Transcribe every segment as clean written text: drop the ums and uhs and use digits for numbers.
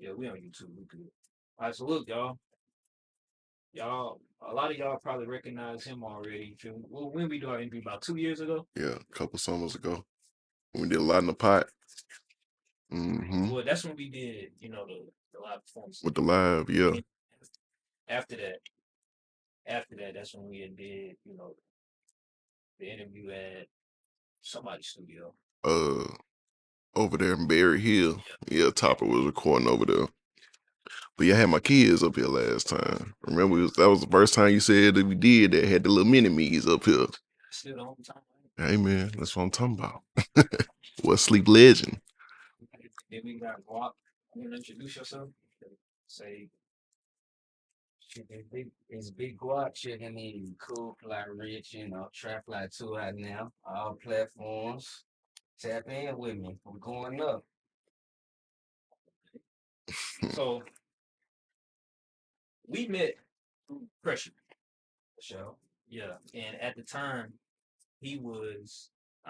Yeah, we on YouTube. We good. All right, so look, y'all, a lot of y'all probably recognize him already. When we do our interview about 2 years ago. Yeah, a couple summers ago. We did a lot in the pot. Well, that's when we did, the live performance. With the live, yeah. After that, that's when we did, the interview at somebody's studio. Over there in Berry Hill. Yeah, Topper was recording over there. But yeah, I had my kids up here last time. Remember, that was the first time you said that we did that. Had the little mini me's up here. Still the whole time. Hey man, that's what I'm talking about. What sleep legend? Then we got Gwop. You want to introduce yourself? Say, It's big Gwop checking in. Cool Fly Rich, Trap Fly 2 out now. All platforms. Tap in with me. We're going up. so we met through Pressure. For sure. Yeah, and at the time, I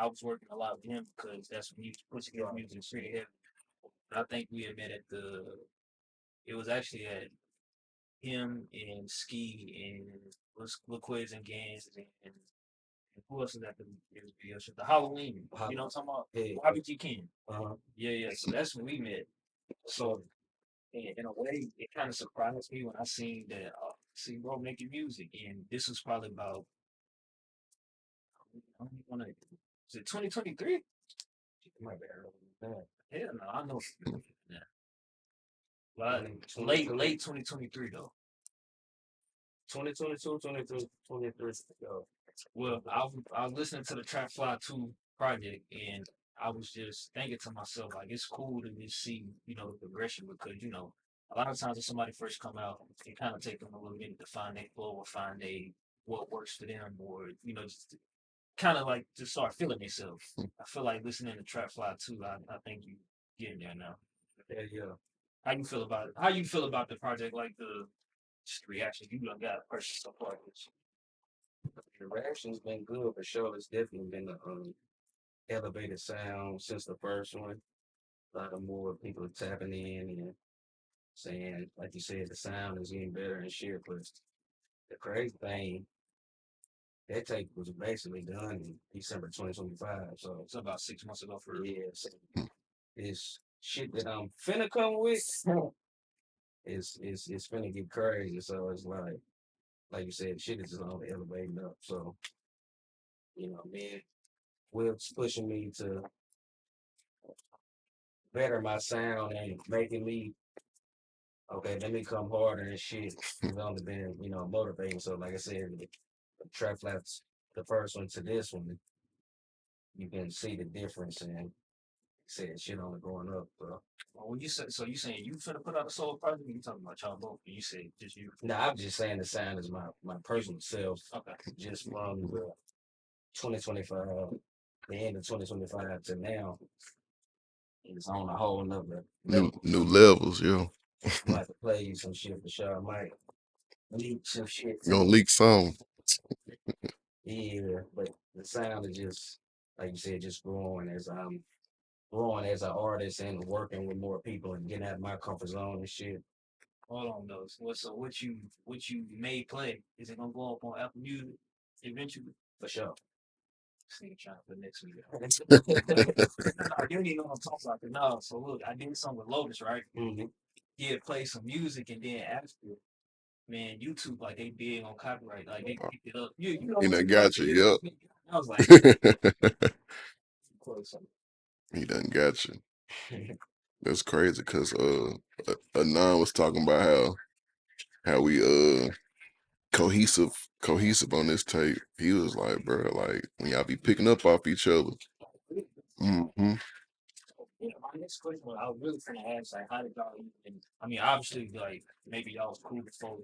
was working a lot with him because that's when he was pushing his music pretty heavy. I think we had met it was actually at him and Ski and Liquids and Gans and who else is at the video show? The Halloween. You know what I'm talking about? Hey. YBG King. Uh-huh. Yeah. So that's when we met. So in a way, it kind of surprised me when I seen that, see, bro, making music. And this was probably about, I don't want to, is it 2023? It might be earlier than that. Hell no, I know. Yeah. But late 2023, though. 2022, 23. Well, I was listening to the Trap Fly 2 project, and I was just thinking to myself, like, it's cool to just see, the progression because, a lot of times when somebody first come out, it kind of take them a little minute to find their flow or find what works for them or, just kind of like to start feeling themselves. I feel like listening to Trap Fly 2, I think you getting there now. Yeah. How you feel about it? How you feel about the project, like the reaction you done got personally so far? The reaction's been good for sure. It's definitely been an elevated sound since the first one. A lot of more people tapping in and saying, like you said, the sound is getting better and shit. But the crazy thing, that tape was basically done in December 2025. So it's about 6 months ago for yeah. So this shit that I'm finna come with is finna get crazy. So it's like you said, shit is just only elevating up. So, man, Wilk's pushing me to better my sound and making me okay, let me come harder and shit. It's only been, motivating. So like I said, the Trap Flats, the first one to this one, you can see the difference and said shit only going up, bro. Well, when you said so, you saying you finna put out a solo project? Or you talking about y'all both? You said just you. No, I'm just saying the sound is my personal self. Okay. Just from the 2025, the end of 2025 to now, it's on a whole nother New level. levels, yeah. I might play you some shit for sure. I might leak some shit. You gonna leak some? Yeah, but the sound is just like you said, just growing as an artist and working with more people and getting out of my comfort zone and shit. Hold on, though. So what you may play? Is it gonna go up on Apple Music eventually? For sure. This nigga trying for next week. No, you don't even know what I'm talking about. No, so look, I did something with Lotus, right? Mm-hmm. Yeah, play some music and then after, man, YouTube like they big on copyright, like they picked it up. You know He what done you like got to you, hear. yep. I was like, He done got you. That's crazy because Anon was talking about how we cohesive on this tape. He was like, bro, like when y'all be picking up off each other. Mm-hmm. yeah, my next question was, I was really finna ask, like, how did y'all even, I mean, obviously, like, maybe y'all was cool before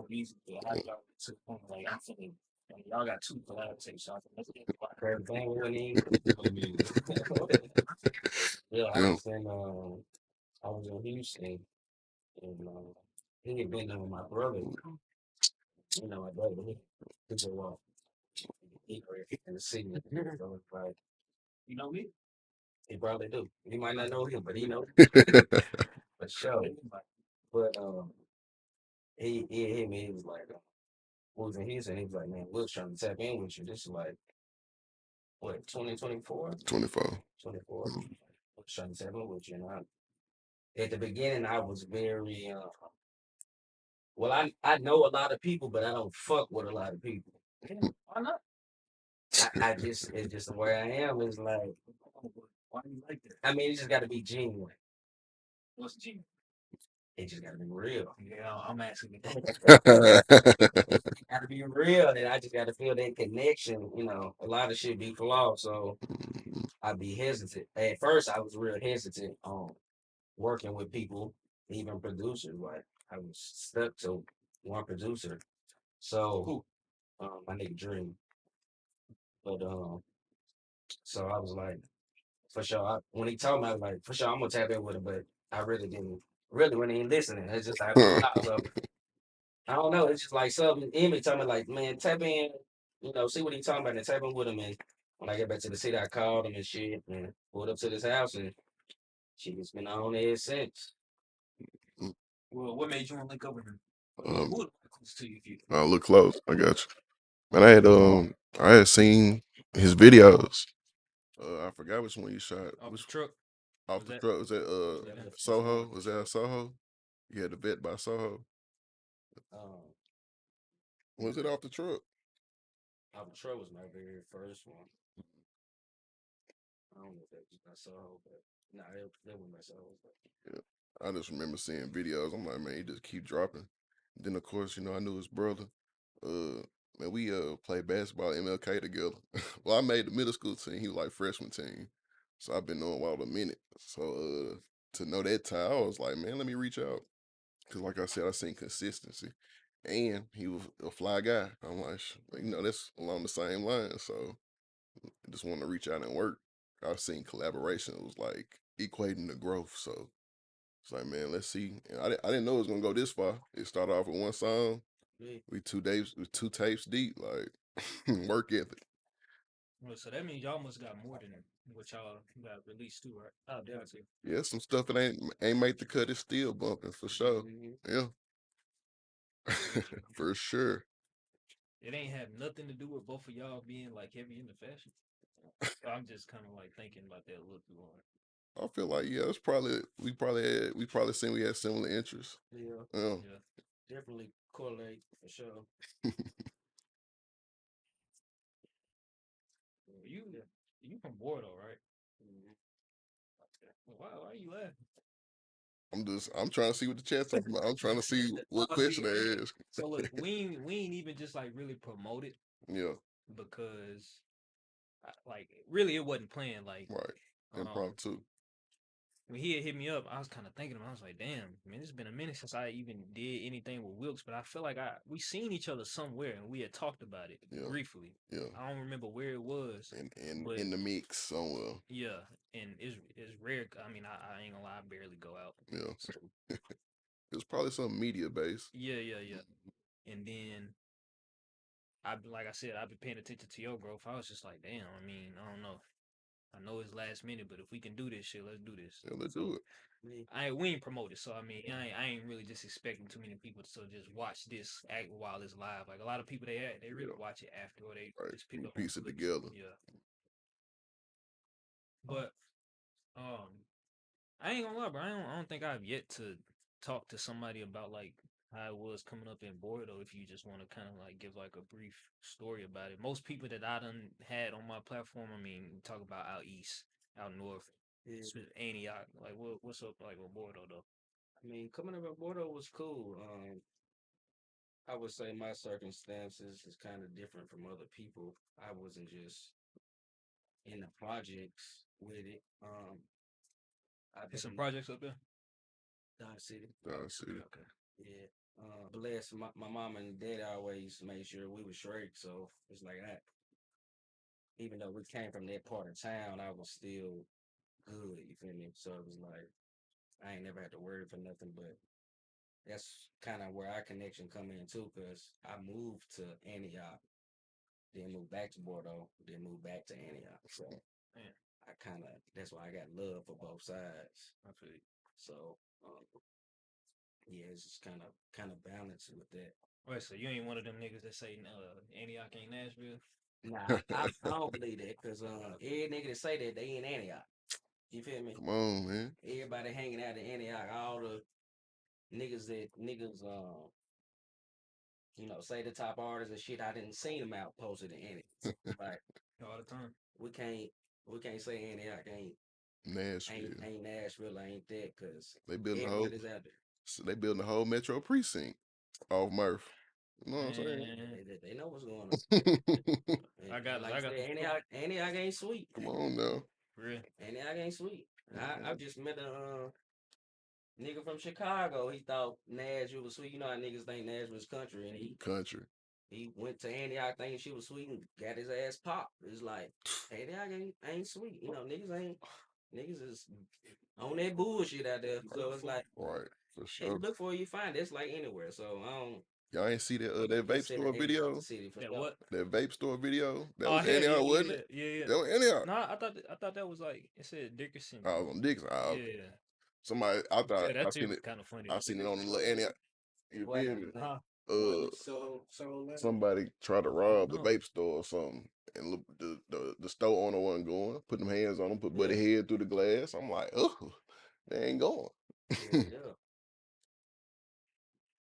music, but how did y'all get to the point, like, I'm finna, like, y'all got two collab tapes, so I think let's get about Everything we need. Yeah, Yeah. I was in Houston and he had been there with my brother. My brother, he just walked in the city. So it's like, you know me? He probably do. You might not know him, but he know for sure. But he hit me. He was like, what was in his? And he was like, man, Wilk's trying to tap in with you. This is like what 2024, 24. 24. Was trying to tap in with you. And at the beginning, I was very well. I know a lot of people, but I don't fuck with a lot of people. Yeah, why not? I just it's just the way I am. It's like Why do you like that? I mean, it just got to be genuine. What's G? It just got to be real. Yeah, I'm asking. Got to be real, and I just got to feel that connection. You know, a lot of shit be flawed, so I'd be hesitant. At first, I was real hesitant on working with people, even producers. Like I was stuck to one producer. So Who? my nigga Dream, but so I was like, for sure. When he told me, I was like, for sure, I'm gonna tap in with him, but I really didn't. Really, when he listening, it's just like, so I don't know. It's just like something. Emmett told me, like, man, tap in. You know, see what he talking about and tap in with him. And when I get back to the city, I called him and shit, and pulled up to this house, and shit has been on there since. Well, what made you want to link up with him? um, Who close to you? If you I'll look close. I got you. Man, I had seen his videos. I forgot which one you shot. off the Which truck? off Was the that- truck was that? was that Soho. Was that Soho? You had the vet by Soho. Um, Was it off the truck? Albatross was my very first one. I don't know if that was my soul, but no, that was my soul. Yeah. I just remember seeing videos. I'm like, man, he just keep dropping. Then of course, I knew his brother. Man, we played basketball at MLK together. Well, I made the middle school team. He was like freshman team. So I've been knowing Wild a minute. So to know that tie, I was like, man, let me reach out. Cause like I said, I seen consistency. And he was a fly guy. I'm like, that's along the same line. So I just wanted to reach out and work. I've seen collaboration. It was like equating the growth. So it's like, man, let's see. And I didn't know it was gonna go this far. It started off with one song. Yeah. We 2 days, two tapes deep. Like work ethic. Well, so that means y'all must got more than what y'all got released too, right? Oh, damn, too. Yeah, some stuff that ain't make the cut is still bumping for sure. Mhm. Yeah, for sure. It ain't have nothing to do with both of y'all being like heavy into fashion. I'm just kind of like thinking about that a little too hard. I feel like it's probably we probably seen we had similar interests. Yeah, Yeah. Yeah. definitely correlate for sure. Well, you from Bordeaux, right? Mhm. Why are you laughing? I'm trying to see what the chat's talking about. I'm trying to see what Oh, see, question they ask. so look, we ain't even just like really promote it Yeah, because like really it wasn't planned. Like right. um Impromptu. when he had hit me up, I was kind of thinking, I was like, damn, man, it's been a minute since I even did anything with Wilkes, but I feel like we seen each other somewhere and we had talked about it Yeah, briefly. yeah. I don't remember where it was, And but in the mix somewhere. yeah, and it's rare. I mean, I ain't gonna lie, I barely go out. Yeah. So It was probably something media based. yeah. And then like I said, I've been paying attention to your growth. I was just like, damn. I mean, I don't know. I know it's last minute, but if we can do this shit, let's do this. Yeah, let's So do it. Me. we ain't promoted, so I mean, I ain't really just expecting too many people to just watch this act while it's live. Like a lot of people, they really Yeah. watch it after, or they Right. just pick We up on piece it clips. together. Yeah, but um, I ain't gonna lie, bro. I don't think I've yet to talk to somebody about like how it was coming up in Bordeaux. If you just want to kind of like give like a brief story about it, most people that I done had on my platform, I mean, talk about out east, out north, Yeah. Antioch. Like, what's up like with Bordeaux though? I mean, coming up at Bordeaux was cool. I would say my circumstances is kind of different from other people. I wasn't just in the projects with it. I've There's some been projects up there. Dodge City. See. Okay. Yeah. Blessed. My mom and dad always made sure we were straight. So it's like that. Even though we came from that part of town, I was still good. You feel me? So it was like I ain't never had to worry for nothing. But that's kind of where our connection come in too, cause I moved to Antioch, then moved back to Bordeaux, then moved back to Antioch. So Man. that's why I got love for both sides. I feel you. So yeah, it's just kind of balanced with that. Wait, so you ain't one of them niggas that say Antioch ain't Nashville? Nah, I don't believe that because every nigga that say that they in Antioch. You feel me? Come on, man. Everybody hanging out in Antioch, all the niggas say the top artists and shit. I didn't see them out posted in Antioch. Like All the time. we can't say Antioch Nashville. ain't Nashville, ain't that because They building a whole. everybody's out there. So they building a whole metro precinct off Murph. You know what I'm saying? Man, They know what's going on. I And got like I the said, Antioch ain't sweet. Come on now. for real. Antioch ain't sweet. I just met a nigga from Chicago. He thought Nashville was sweet. You know how niggas think Nashville's country, and Country. he went to Antioch thinking she was sweet and got his ass popped. It's like Antioch ain't sweet. You know, niggas is on that bullshit out there. So it's like Right. For if sure. you look for it, you find it. It's like anywhere. So I don't Y'all ain't see that that vape consider store Antioch video? the city for That sure. what? That vape store video? That Oh was hell Antioch, yeah, wasn't yeah, it? yeah. That was Antioch. No, I thought that was like it said Dickerson. I was on Dixon. Yeah, Somebody, I thought yeah. I That shit seen was it. kind of funny. I seen it on the little Antioch. You What feel me? Huh? so Somebody tried to rob the No. vape store or something, and look, the store owner wasn't going. Put them hands on him, put Buddy head through the glass. I'm like, oh, they ain't going. yeah.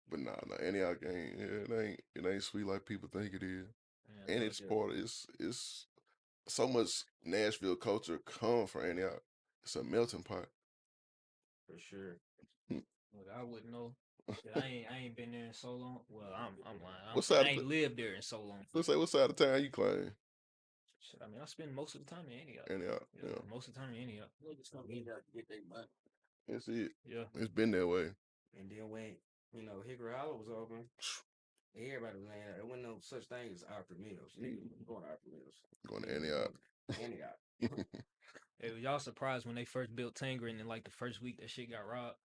But nah, Antioch ain't. Yeah, it ain't sweet like people think it is. Man, And look, it's part of it's so much Nashville culture come from Antioch. It's a melting pot. For sure. look, I wouldn't know. Shit, I ain't been there in so long. Well, I'm lying. What side? I ain't lived there in so long. Let's say what side of town you claim? Shit, I mean, I spend most of the time in Antioch. Antioch. Yeah, Yeah, most of the time in Antioch. Niggas come in there to get their money. that's it. Yeah. It's been that way. And then when Hickory Hollow was open, everybody was in there. There wasn't no such thing as Opera Mills. Niggas wasn't going to Opera Mills. Going to Niggas was Antioch. going to Antioch. Hey, y'all surprised when they first built Tanger and then like the first week that shit got robbed?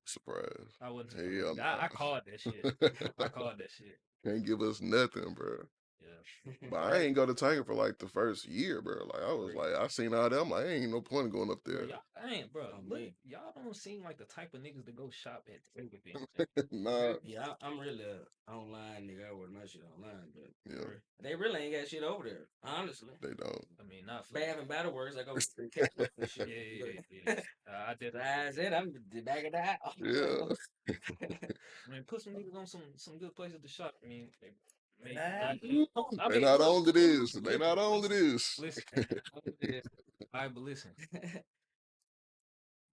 Surprise. I wasn't Hell surprised. nah. I called that shit. I called that shit. Can't give us nothing, bro. Yeah. But I ain't go to Tiger for like the first year, bro. Like I was like, I seen all that. I'm like, ain't no point in going up Bro, there. y'all ain't, bro. Oh, Look, man. y'all don't seem like the type of niggas to go shop at the Tanger thing. Nah. Yeah, I'm really a online nigga. I order my shit online, but Yeah, they really ain't got shit over there. Honestly, they don't. I mean, not for Bath and Battle Works, I go catch up and shit. yeah. I did. Besides that, I'm the back of the house. Yeah. I mean, put some niggas on some good places to shop. I mean, they Nah. They not look, on to this. They not on to this. listen. All right, but listen.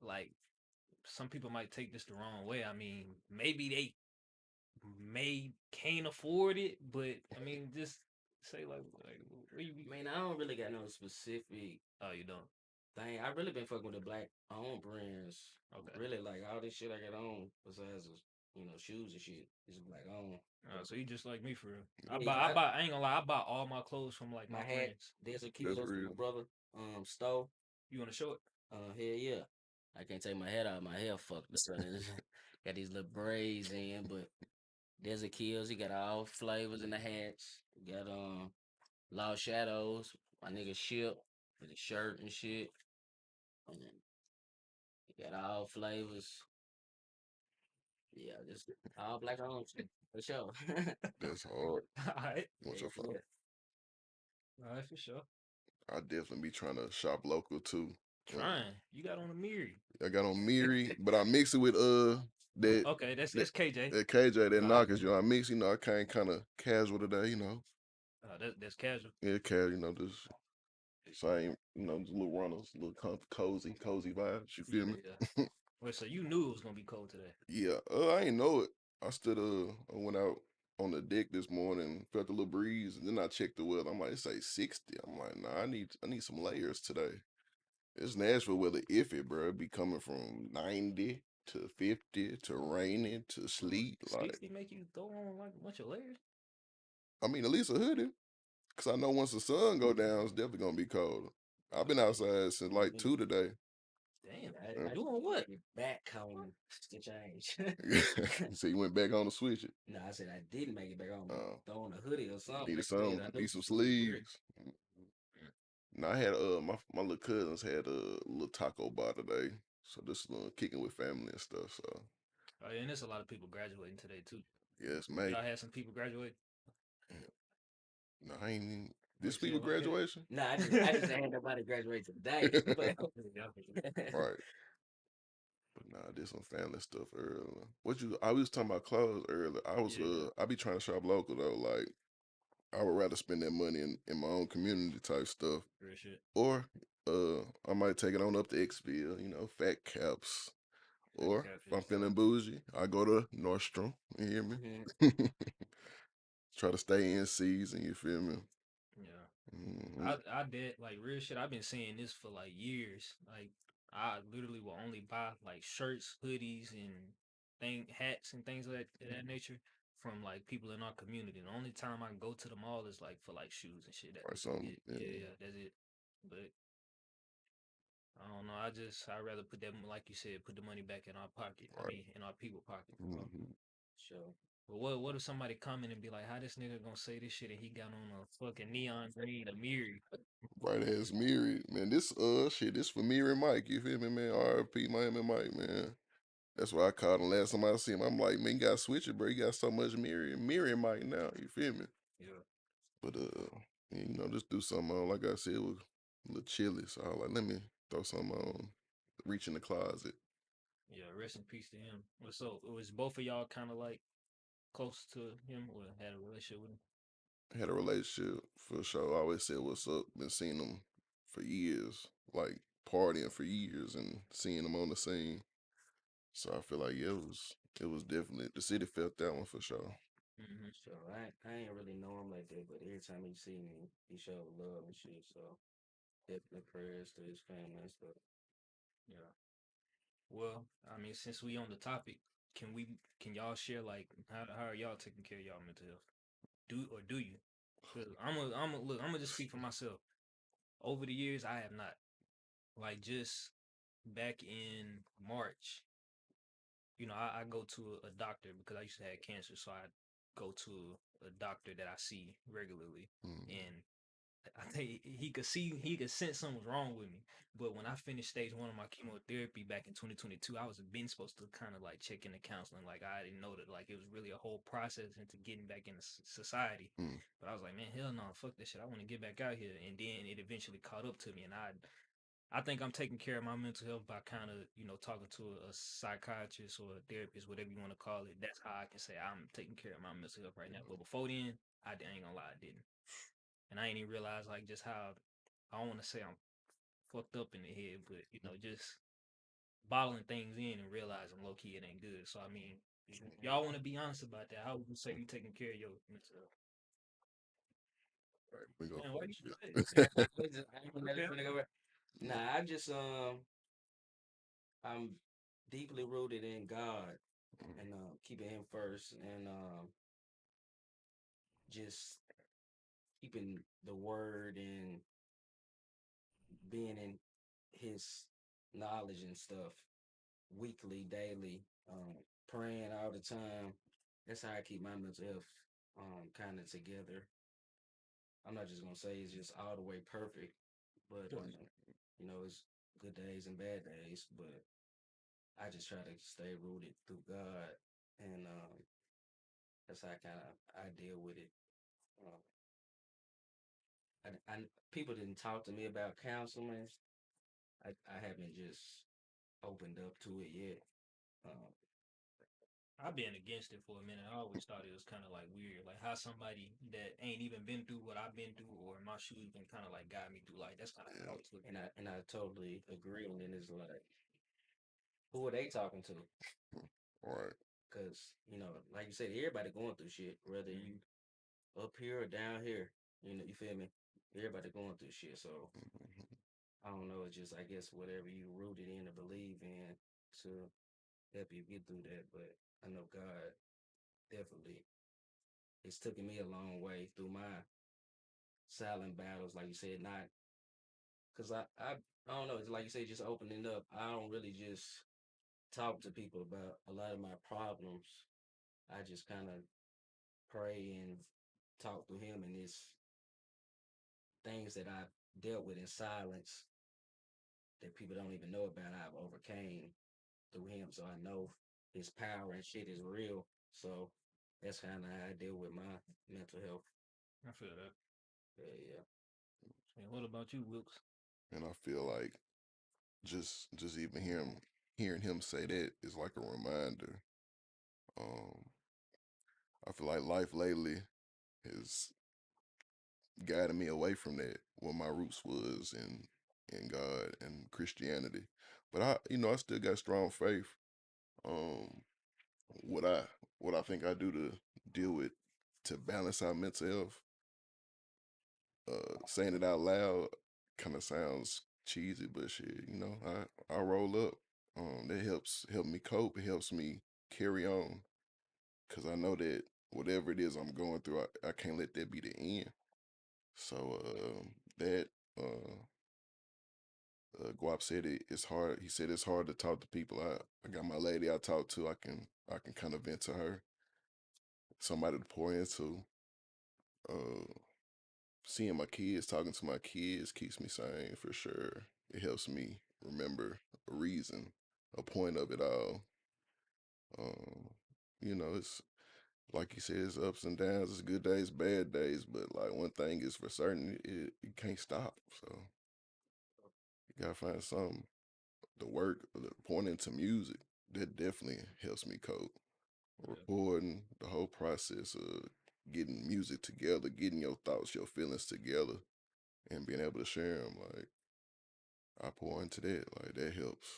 Like, some people might take this the wrong way. I mean, maybe they can't afford it, but I mean, just say like where you be? I mean, I don't really got no specific Oh, you don't. thing. I really been fucking with the black owned brands. Okay. Really, like all this shit I got on, besides shoes and shit, is black owned. So you just like me for real. I Yeah, buy. I ain't gonna lie. I buy all my clothes from like my my hat. friends. There's a That's kid from real. my brother, stole. You wanna show it? Hell yeah. I can't take my head out. My hair fucked. Got these little braids in, but there's a kills. He got all flavors in the hats. Got Lost Shadows. My nigga Ship with the shirt and shit. And he got all flavors. Yeah, just all black on shit for sure. That's hard. All right. What's your fault? All right, for sure. I definitely be trying to shop local too. Trying. You got on a mirror. I got on Miri, but I mix it with that Okay, that's KJ. that KJ, that Alright. knockers, I mix, I came kind of casual today, That's casual. Yeah, casual, just same, just little runners, little cozy vibes. You feel me? Yeah. Wait, so you knew it was gonna be cold today? Yeah, I ain't know it. I went out on the deck this morning, felt a little breeze, and then I checked the weather. I'm like, it say 60. I'm like, nah, I need some layers today. It's Nashville weather iffy, bro. It be coming from 90 to 50 to raining to sleet. Like, 60 make you throw on like a bunch of layers? I mean, at least a hoodie. Cause I know once the sun go down, it's definitely gonna be colder. I've been outside since like 2 today. Damn, I doing what? back home to change. So you went back on to switch it. No, I said I didn't make it back home. Oh. Throwing a hoodie or something. Need Next some, thing I knew, need some sleeves. No, I had my little cousins had a little taco bar today, so just kicking with family and stuff. So Oh, yeah, and there's a lot of people graduating today too. yes, mate. Y'all had some people graduate. No, I ain't even, Oh, this week shit, with like that. graduation. No, I just ain't had nobody graduate today. But Right. But nah, I did some family stuff earlier. I was talking about clothes earlier. Yeah, I be trying to shop local though. Like I would rather spend that money in my own community type stuff. real shit. Or I might take it on up to Xville, Fat Caps. That Or if I'm catfish feeling tough. bougie, I go to Nordstrom. You hear me? Mhm. Try to stay in season, you feel me? Yeah. Hmm. I did like real shit. I've been saying this for like years. Like I literally will only buy like shirts, hoodies, and hats and things of that nature from like people in our community. The only time I go to the mall is like for like shoes and shit. Or something. Yeah, yeah, that's it. But I don't know. I'd rather put that like you said, put the money back in our pocket. I Right. mean, in our people pocket. Hmm. Sure. But what if somebody come in and be like, how this nigga gonna say this shit and he got on a fucking neon green Amiri? Right ass Miri. Man, this for Miri and Mike, you feel me, man? RP Miami Mike, man. That's why I called him last time I see him. I'm like, man, you gotta switch it, bro. You got so much Miri and Mike now, you feel me? Yeah, But just do something on. Like I said, it was a little chilly. So I was like, let me throw something on. Reach in the closet. yeah. Rest in peace to him. So was both of y'all kind of like close to him or had a relationship with him? Had a relationship for sure. I always said what's up. Been seeing him for years, like partying for years and seeing him on the scene. So I feel like yeah, it was definitely the city felt that one for sure. Mm-hmm. So I ain't really know him like that, but every time he see me, he showed love and shit. So definitely prayers to his family and stuff. Yeah. Well, I mean, since we on the topic, can y'all share like how are y'all taking care of y'all mental health? Do you? Cause I'm gonna just speak for myself. Over the years, I have not. Like just back in March, I go to a doctor because I used to have cancer, so I go to a doctor that I see regularly, Mm, and I think he could sense something was wrong with me. But when I finished stage 1 of my chemotherapy back in 2022, I was been supposed to kind of like check into counseling. Like I didn't know that like it was really a whole process into getting back into society. mm, But I was like, man, hell no, fuck this shit. I want to get back out here. And then it eventually caught up to me, and I think I'm taking care of my mental health by kind of, talking to a psychiatrist or a therapist, whatever you want to call it. That's how I can say I'm taking care of my mental health right now. But before then, ain't gonna lie, I didn't. And I ain't even realize like just how I don't want to say I'm fucked up in the head, but just bottling things in and realizing low key it ain't good. So I mean, if y'all want to be honest about that, how would you say you taking care of your mental health? right. We go Man, why you first. say Yeah. I ain't never okay? finna go back. Yeah. Nah, I just I'm deeply rooted in God Mm, and keeping Him first and just keeping the Word and being in His knowledge and stuff weekly, daily, praying all the time. That's how I keep my mental health kind of together. I'm not just gonna say it's just all the way perfect, but it's good days and bad days. But I just try to stay rooted through God, and that's how I deal with it. Uh, people didn't talk to me about counseling. I haven't just opened up to it yet. Uh, I've been against it for a minute. I always thought it was kind of like weird, like how somebody that ain't even been through what I've been through or my shoes been kind of like guide me through. Like that's kind of how I yeah. was looking and I at it. and I totally agree. And then it's like, who are they talking to? Right. Because like you said, everybody going through shit, whether Mm-hmm. you up here or down here. You feel me? Everybody going through shit. So Mhm. I don't know. It's just I guess whatever you rooted in or believe in to help you get through that. But I know God definitely it's taken me a long way through my silent battles, like you said, not because I don't know. It's like you said, just opening up. I don't really just talk to people about a lot of my problems. I just kind of pray and talk to Him, and it's things that I dealt with in silence that people don't even know about, I've overcame through him. So I know his power and shit is real. So that's kind of how I deal with my mental health. I feel that. Yeah. And what about you, Wilkes? And I feel like just even hearing him say that is like a reminder. Um, I feel like life lately has guided me away from that, what my roots was in God and Christianity. But I still got strong faith. Um, what I what I think I do to deal with to balance out mental health, saying it out loud kind of sounds cheesy, but shit, I roll up. That help me cope. It helps me carry on because I know that whatever it is I'm going through, I can't let that be the end. So that uh, Guap said it's hard. He said it's hard to talk to people. I got my lady I talk to. I can kind of vent to her. Somebody to pour into. Uh, Seeing my kids, talking to my kids keeps me sane for sure. It helps me remember a reason, a point of it all. Um, it's like you said, it's ups and downs, it's good days, bad days, but like one thing is for certain, it can't stop. So you gotta find something. The work, the pointing to music, that definitely helps me cope. Yeah. Recording, the whole process of getting music together, getting your thoughts, your feelings together, and being able to share them. Like I pour into that, like that helps.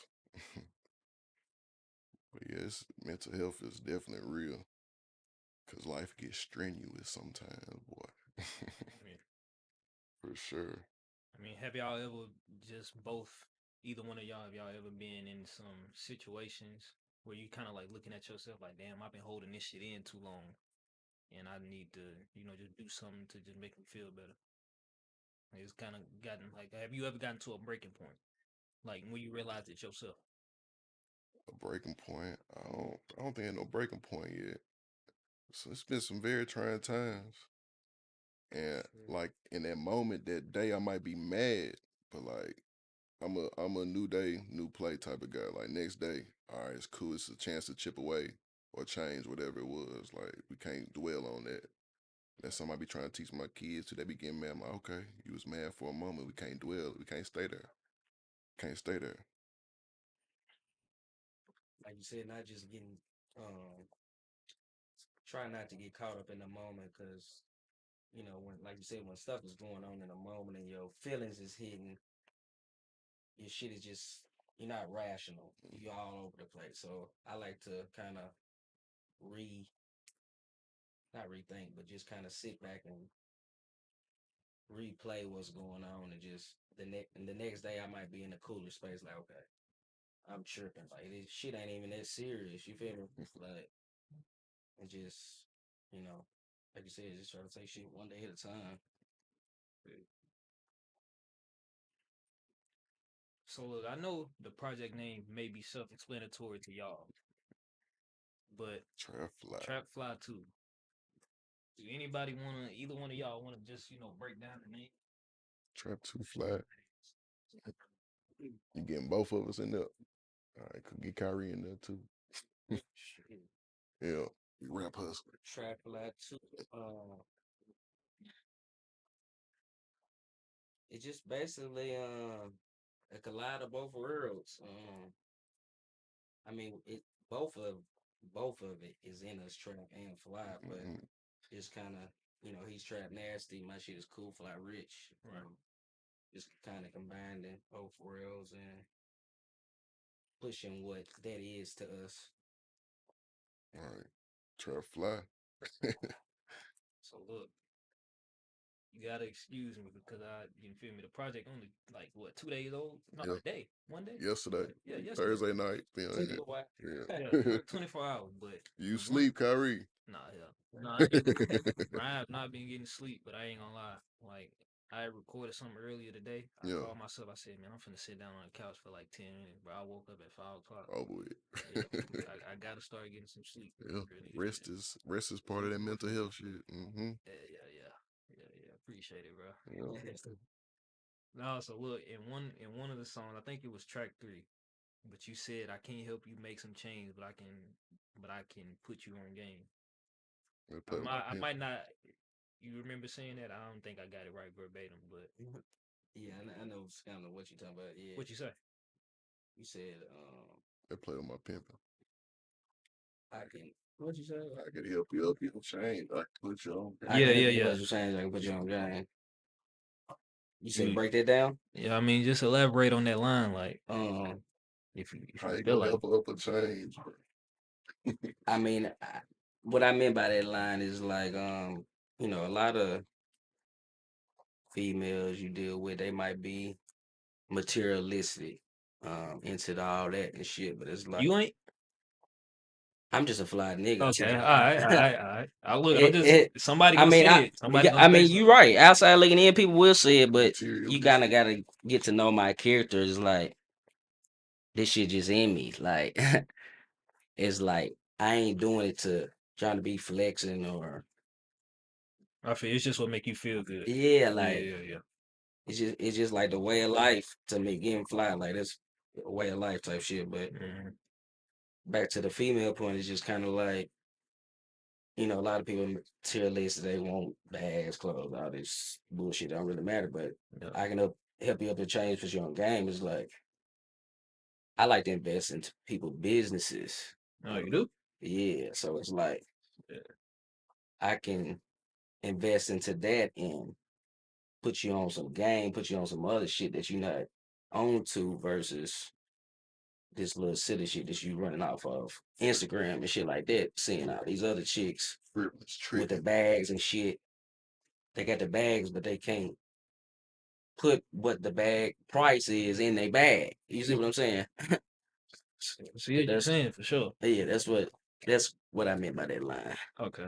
But yes, mental health is definitely real because life gets strenuous sometimes, boy. Yeah. For sure. I mean, have y'all ever just both, either one of y'all, have y'all ever been in some situations where you kind of like looking at yourself like, damn, I've been holding this shit in too long and I need to, just do something to just make me feel better? Like, it's kind of gotten like, have you ever gotten to a breaking point? Like when you realize it yourself? A breaking point. I don't think I no breaking point yet. So it's been some very trying times. And Sure. like in that moment, that day I might be mad, but like I'm a new day, new play type of guy. Like next day, all right, it's cool. It's a chance to chip away or change whatever it was. Like we can't dwell on that. That's something I be trying to teach my kids till they be getting mad. I'm like, okay, you was mad for a moment. We can't dwell. We can't stay there. Can't stay there. Like you said, not just getting, try not to get caught up in the moment because, when, like you said, when stuff is going on in the moment and your feelings is hitting, your shit is just, you're not rational. You're all over the place. So I like to kind of re, not rethink, but just kind of sit back and replay what's going on and just the next day I might be in a cooler space like, okay, I'm tripping. Like this shit ain't even that serious. You feel me? Like and just, you know, like you said, just try to take shit one day at a time. So look, I know the project name may be self-explanatory to y'all, but Trap fly. Trap Fly 2. Do anybody wanna, either one of y'all wanna just, break down the name? Trap too flat. You getting both of us in there. All right, could get Kyrie in there too. Shit. Yeah. Rap hustler. Trap Lab 2. It's just basically a collide of both worlds. I mean, both of both of it is in us, trap and fly, but Mm-hmm. it's kind of, he's trap nasty. My shit is cool, fly rich. Right. Just kind of combining both worlds and pushing what that is to us. All right. Trap fly. So look, you gotta excuse me because you feel me. The project only like what 2 days old? No, Yeah. a day, one day. Yesterday. Yeah, yesterday. Thursday night. Took a while. Yeah, Yeah. 24 hours. But You the one, sleep, Kyrie. nah, yeah, nah, I ain't, I have not been getting sleep, but I ain't gonna lie. Like I recorded something earlier today. I Yeah. called myself. I said, man, I'm finna sit down on the couch for like 10 minutes. But I woke up at 5 o'clock. Over with. Yeah, I gotta start getting some sleep. Yeah. Really, Rest is part of that mental health shit. Mm-hmm. yeah. Appreciate it, bro. Yeah. No, so look, in one of the songs, I think it was track 3, but you said I can't help you make some change, but I can put you on game. They I play with my might I pen. might not. You remember saying that? I don't think I got it right verbatim, but Yeah, I know kind of what you're talking about. Yeah, what you say? you said They play with my pimping. I can. What you say? I can help you up your change. I can put you on. I Yeah, can yeah, help you yeah. put your change. I can put you on game. You said You, break that down. yeah, I mean, just elaborate on that line, like Um, if How you you feel gonna like. help her up a change? I mean, what I meant by that line is like, a lot of females you deal with, they might be materialistic, all that and shit. But it's like, You ain't I'm just a fly nigga. I okay. think All right, all right, all right. I look. I'm it, just it somebody I gonna mean, say it. Somebody gonna I say mean, something. you right. Outside looking in, people will say it, but you Materialistic. kind of gotta get to know my character. It's like this shit just in me. Like it's like I ain't doing it to trying to be flexing or I feel it's just what make you feel good. yeah, Yeah, like yeah, yeah. it's just like the way of life to me. Getting fly like that's a way of life type shit. But Mhm. back to the female point, it's just kind of like a lot of people tier list they want bags, clothes, all this bullshit. Don't really matter, but Yeah. I can help you up to change for your own game. It's like I like to invest into people's businesses. Oh, you do? Yeah, so it's like Yeah. I can invest into that and put you on some game, put you on some other shit that you're not on to versus this little silly shit that you running off of Instagram and shit like that. Seeing all these other chicks Frivolous with the tricking. bags and shit. They got the bags, but they can't put what the bag price is in their bag. You see what I'm saying? See what you're That's saying for sure. yeah, that's what I meant by that line. Okay.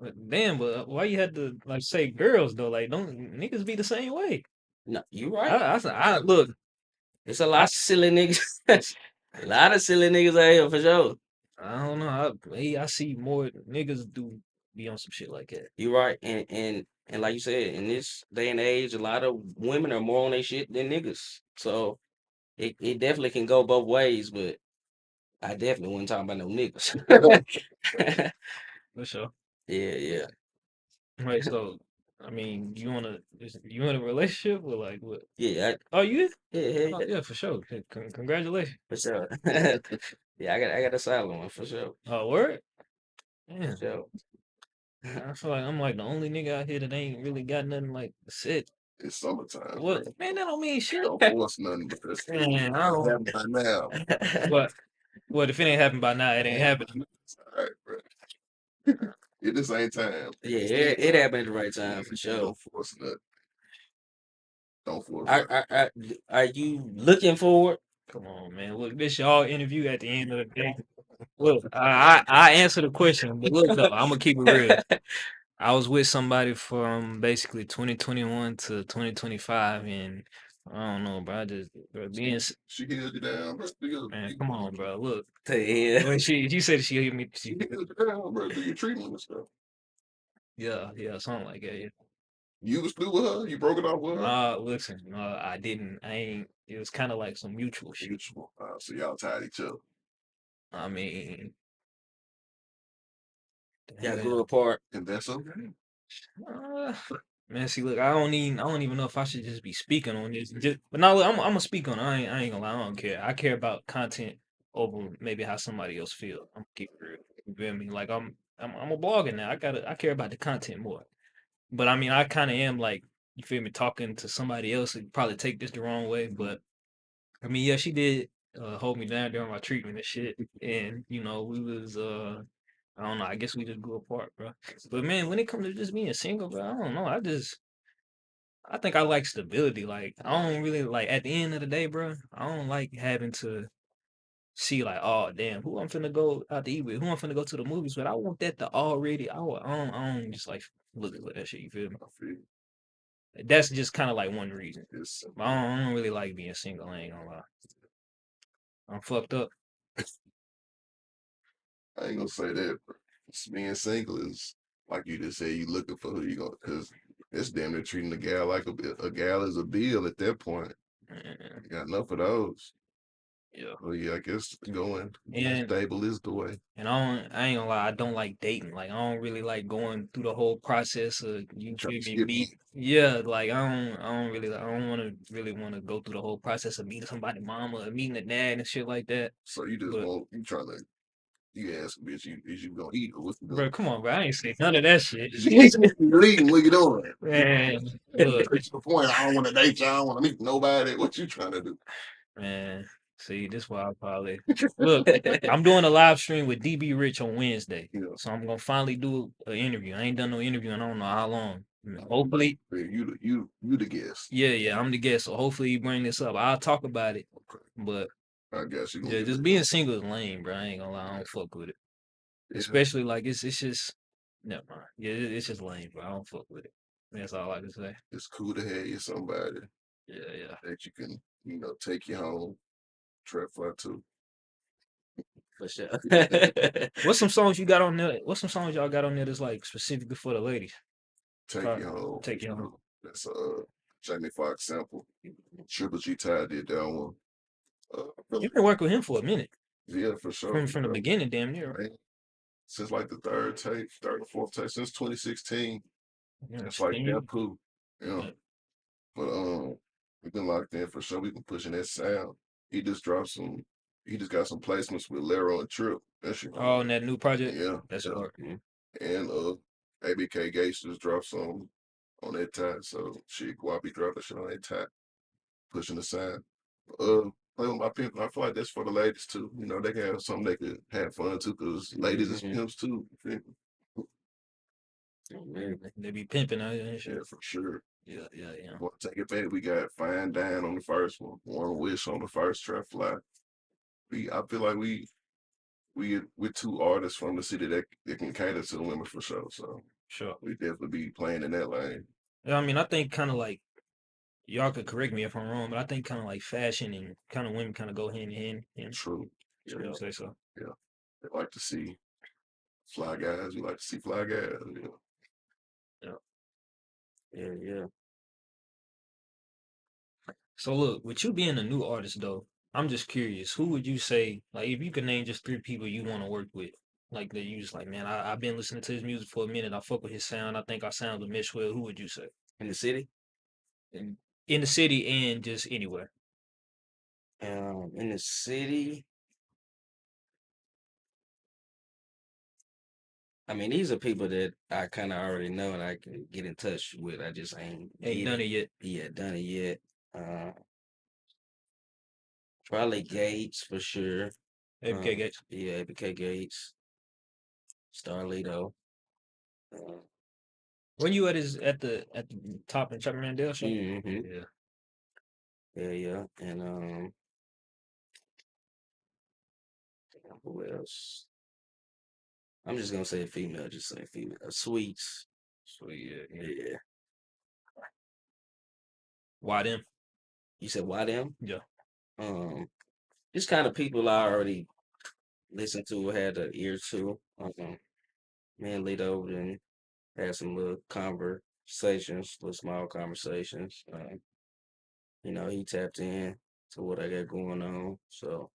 But damn, but why you had to like say girls though? Like, don't niggas be the same way? No, you right. I look. It's a I lot of silly niggas. A lot of silly niggas out here for sure. I don't know. I see more niggas do be on some shit like that. You right. And like you said, in this day and age, a lot of women are more on their shit than niggas. So it definitely can go both ways, but I definitely wasn't talking about no niggas. For sure. Yeah, yeah. Right. So, I mean, you in a relationship or like what? Yeah, Oh, you? yeah, Oh, yeah, yeah, for sure. Congratulations. for sure. Yeah, I got a silent one for sure. Oh, word? For Damn. sure. I feel like I'm like the only nigga out here that ain't really got nothing like said. It's summertime, bro. What? Man, that don't mean shit. Don't force nothing, but that's Man, I don't. happening right now. What? What if it ain't happened by now? It ain't happening. It's all right, bro. It just ain't time. Yeah, it happened at the right time for sure. Don't force nothing. Don't force Are, nothing. are, are, are you looking forward? Come on, man. Look, this y'all interview at the end of the day. Look, I answer the question, but look though, I'm gonna keep it real. I was with somebody from basically 2021 to 2025, and I don't know, bro. I just bro, She held you down, bro. man, come on, bro. Look, Yeah. when she said she hit me, She held you down, bro. Do your treatment and stuff. yeah, something like that. Yeah. You was through with her. You broke it off with her. Listen, I didn't. I ain't. It was kind of like some mutual shit. Mutual. So y'all tied each other. I mean, Y'all damn. grew apart. And that's okay. Uh, man, see, look, I don't even know if I should just be speaking on this. But no, look, I'm gonna speak on it. I ain't gonna lie, I don't care. I care about content over maybe how somebody else feel. I'm gonna keep it real. You feel me? Like I'm a blogger now. I care about the content more. But I mean, I kind of am like, you feel me, talking to somebody else would probably take this the wrong way. But I mean, yeah, she did hold me down during my treatment and shit. And we was I don't know. I guess we just grew apart, bro. But man, when it comes to just being single, bro, I don't know. I think I like stability. Like I don't really like at the end of the day, bro. I don't like having to see like, oh damn, who I'm finna go out to eat with, who I'm finna go to the movies with. I want that to already. I don't just like looking for that shit. You feel me? I feel That's just kind of like one reason. it's. I don't really like being single. I ain't gonna lie. I'm fucked up. I ain't gonna say that, bro. Being single is like you just said. You looking for who you gonna because It's damn near treating a gal like a gal is a bill at that point. Man, You got enough of those. yeah. Well, yeah, I guess going And stable is the way. I ain't gonna lie, I don't like dating. Like I don't really like going through the whole process of you Trying feel to me skip meet. me. Yeah, like I don't wanna go through the whole process of meeting somebody mama or meeting a dad and shit like that. So you just But want you ask a bitch, is you gonna eat or what's you doing? bro, come on, bro. I ain't say none of that shit. You eating, what you doing? Man, look, Straight to the point. I don't want to date you. I don't want to meet nobody. What you trying to do? man. See, this why I probably look. I'm doing a live stream with DB Rich on Wednesday, Yeah. so I'm gonna finally do an interview. I ain't done no interview in I don't know how long. Hopefully, You the guest. yeah, I'm the guest. So hopefully, you bring this up. I'll talk about it, Okay. but I guess you gonna yeah, get just it. being single is lame, bro. I ain't gonna lie. I Yeah. don't fuck with it. Yeah. Especially like it's just never mind. Yeah, it's just lame, bro. I don't fuck with it. That's all I can say. It's cool to have you somebody Yeah. that you can, take you home, trap fly to. For sure. What's some songs you got on there? What's some songs y'all got on there that's like specifically for the ladies? Take you home. Take you home. That's Jamie Foxx sample. Triple G Ty did that one. You've been working with him for a minute. Yeah, for sure. From the beginning, damn near. Man, since like the third or fourth tape, since 2016. Yeah, It's like Sting. that cool. Yeah. But we've been locked in for sure. We've been pushing that sound. He just got some placements with Lero and Trip. That shit. Oh, and that new project? Yeah. That's yeah. hard. And ABK Gates just dropped some on that tag. So shit, Guapi dropped that shit on that tag. Pushing the sound. Play with my pimp. I feel like that's for the ladies too. They can have something they could have fun too, because ladies is pimps too. You feel me? Oh, man. They be pimping out and shit. Yeah, for sure. Yeah. Want to take it back? We got Fine Dine on the first one, One Wish on the first Trap Fly. I feel like we're two artists from the city that can cater to the women for sure. So Sure. we definitely be playing in that lane. Yeah, I mean, I think kind of like y'all could correct me if I'm wrong, but I think kind of like fashion and kind of women kind of go hand in hand. Yeah, True. sure you say so. Yeah. They like to see fly guys. We like to see fly guys. Yeah. So look, with you being a new artist though, I'm just curious, who would you say, like if you could name just 3 people you want to work with, like that you just like, man, I've been listening to his music for a minute, I fuck with his sound, I think our sound would mesh well, who would you say? In the city? In the city and just anywhere. In the city, I mean, these are people that I kind of already know and I can get in touch with. I just ain't Done it yet. Yeah, done it yet. Probably Gates for sure. ABK Gates. Yeah, ABK Gates. Starlito. When you at the top in Chapman Mandel show? Yeah. And who else? I'm just gonna say a female. Just say female. Sweets. Sweet, Yeah. Why them? You said why them? Yeah. Just kind of people I already listened to, had an ear to. Me and Lito and had some little conversations, little small conversations. He tapped in to what I got going on. So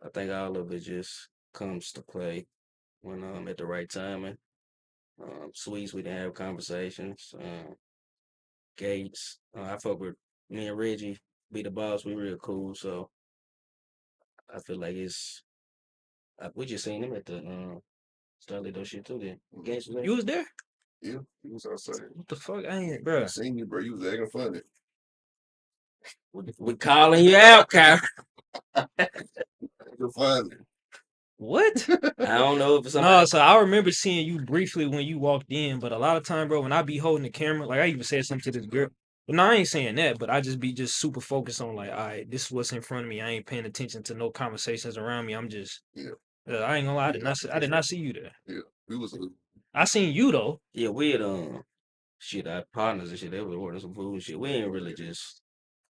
I think all of it just comes to play when at the right timing. Sweets, we didn't have conversations. Gates, I fuck with me and Reggie, be the boss. We real cool, so I feel like we just seen him at the Starlito shit too. Then Gates was there. You was there? Yeah, he was outside. What the fuck? I ain't, bro. I seen you, bro. You was acting funny. We calling you out, Kyle. Acting funny. What? I don't know if it's No, so I remember seeing you briefly when you walked in, but a lot of time, bro, when I be holding the camera, like I even said something to this girl. But no, I ain't saying that, but I just be super focused on like, all right, this is what's in front of me. I ain't paying attention to no conversations around me. I'm just, I ain't gonna lie, I did not see you there. Yeah, we was. I seen you though. Yeah, we had shit, our partners and shit. They was ordering some food and shit. We ain't really just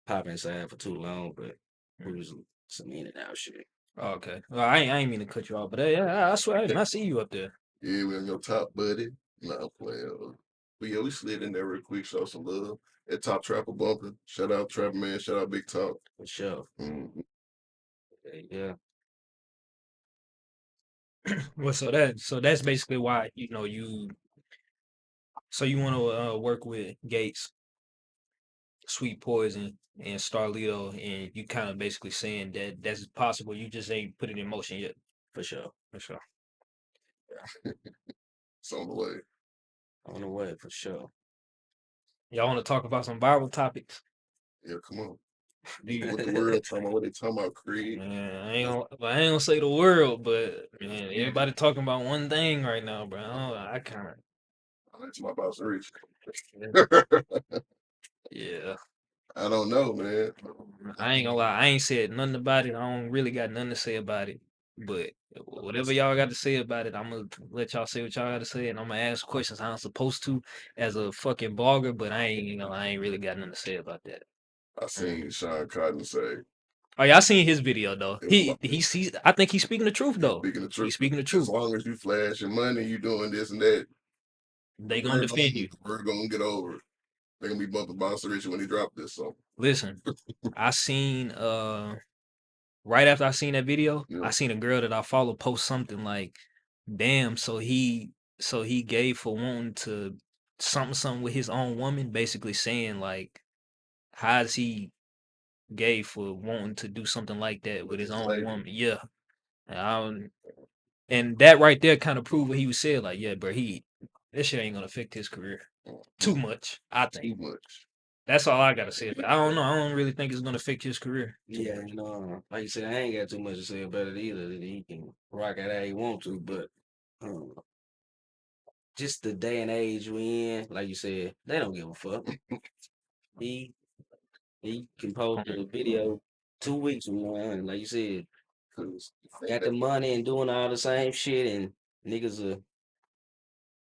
pop inside for too long, but we was some in and out shit. Oh, okay. Well, I ain't mean to cut you off, but yeah, I swear I did not see you up there. Yeah, we on your top, buddy. Nah, playing. But yeah, we slid in there real quick, show some love. At Top Trapper bumping. Shout out Trapper Man. Shout out Big Top. For sure. Mhm. Yeah. Well, so that's basically why you know you want to work with Gates, Sweet Poison, and Starlito, and you kind of basically saying that that's possible. You just ain't put it in motion yet. For sure. For sure. It's on the way. On the way, for sure. Y'all want to talk about some viral topics? Yeah, come on. What the world talking about? What they talking about, Creed? Man, I ain't gonna say the world, but man, everybody talking about one thing right now, bro. I kind of I like to my boss Rich. yeah. I don't know, man. I ain't gonna lie. I ain't said nothing about it. I don't really got nothing to say about it. But whatever y'all got to say about it, I'm gonna let y'all say what y'all got to say, and I'm gonna ask questions how I'm supposed to as a fucking blogger. But I ain't really got nothing to say about that. I seen Sean Cotton say, Oh yeah, I seen his video though. It was like- He's I think he's speaking the truth though. speaking the truth. He's speaking the As truth. long as you flashing money, you doing this and that, They gonna defend you. we're gonna get over it. They're gonna be bumping Boss Rich when he dropped this song. Listen, I seen right after I seen that video, Yeah. I seen a girl that I follow post something like, "Damn, so he gave for wanting to something with his own woman," basically saying like, how is he gay for wanting to do something like that with his his own lady. woman? Yeah, and, and that right there kind of proved what he was saying. Like, yeah, bro, this shit ain't gonna affect his career too much. I think. Too much. That's all I gotta say. But I don't know. I don't really think it's gonna affect his career. Yeah, like you said, I ain't got too much to say about it either. He can rock it how he want to, but um, just the day and age we in, like you said, they don't give a fuck. He he can post a video 2 weeks from now, and like you said, got the money and doing all the same shit, and niggas are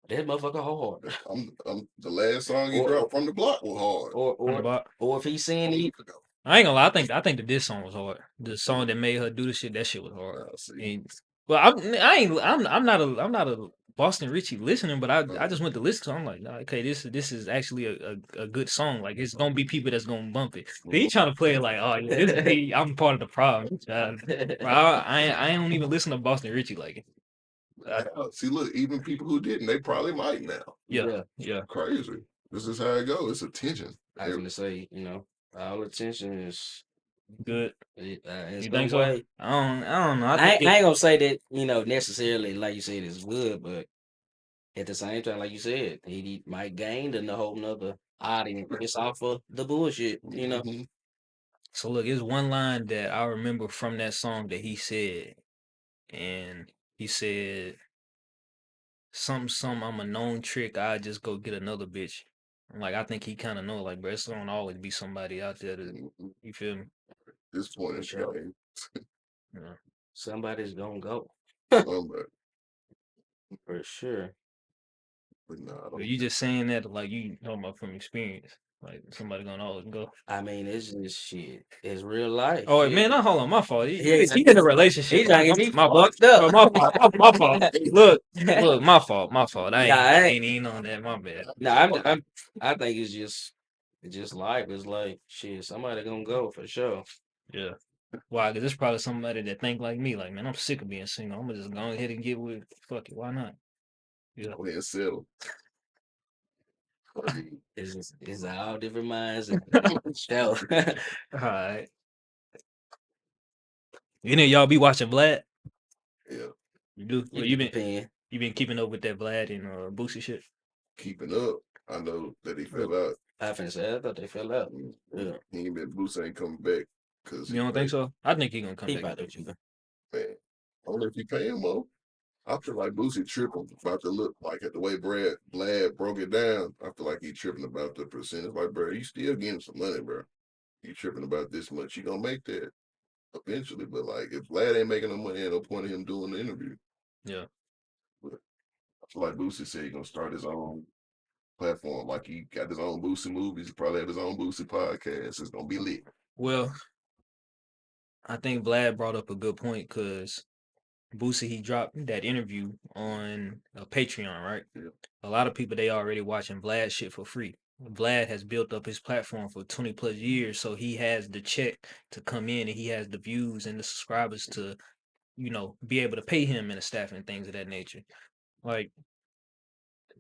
that motherfucker hard. I'm the last song he Or- dropped from the block was hard. Or if he's saying he I ain't gonna lie. I think that this song was hard. The song that made her do the shit, that shit was hard. I see. And, well, I'm not a Boston Richie listener, but I just went to listen to it. I'm like, nah, okay, this is actually a good song. Like it's gonna be people that's gonna bump it. But he trying to play it like, oh, yeah, this is me. I'm part of the problem. Bro, I don't even listen to Boston Richie like it. See, look, even people who didn't, they probably might now. Yeah. Crazy. This is how it goes. It's attention. I was gonna say, all attention is Good. in You some think so? way. I don't know. I ain't gonna say that, necessarily like you said is good, but at the same time, like you said, he might gain a whole nother audience just off of the bullshit, Mhm. So look, it's one line that I remember from that song that he said, and he said some I'm a known trick. I just go get another bitch. I'm like, I think he kind of know, like, bro, it's gonna always be somebody out there that Mhm. you feel me. This point in the Sure. game, Yeah. Somebody's gonna go somebody. for sure. But nah, I But don't. you just saying that like you talking about from experience, like somebody gonna always go. I mean, it's just shit. It's real life. Oh shit. man, not hold on, my fault. He Yeah, in a relationship. He trying to get me my fault. fucked up. Bro, my fault. Look, my fault. I Nah, ain't even on that. My bad. Nah, I think it's just life. It's like shit. Somebody gonna go for sure. Yeah. Why? Because it's probably somebody that think like me. Like, man, I'm sick of being single. I'm gonna just go ahead and get with. Fuck it. Why not? Yeah. Go ahead and settle. It's all different minds. Show. All right. Any of y'all be watching Vlad? Yeah, You do. Well, you been keeping up with that Vlad and Boosie shit. keeping up. I know that he fell out. I finna say I thought they fell out. Yeah. He ain't been Bruce ain't coming back because You don't think so? I think he gonna come He back. probably do. Man, I don't know if you pay him more. I feel like Boosie tripping about the look like at the way Vlad broke it down. I feel like he tripping about the percentage. Like, bro, you still getting some money, bro. You tripping about this much. You gonna make that eventually. But like if Vlad ain't making no money, ain't no point in him doing the interview. Yeah. But I feel like Boosie said he gonna start his own platform. Like he got his own Boosie movies, he probably have his own Boosie podcast. It's gonna be lit. Well, I think Vlad brought up a good point because Boosie, he dropped that interview on Patreon, right? A lot of people, they already watching Vlad shit for free. Vlad has built up his platform for 20 plus years, so he has the check to come in and he has the views and the subscribers to, be able to pay him and the staff and things of that nature. Like,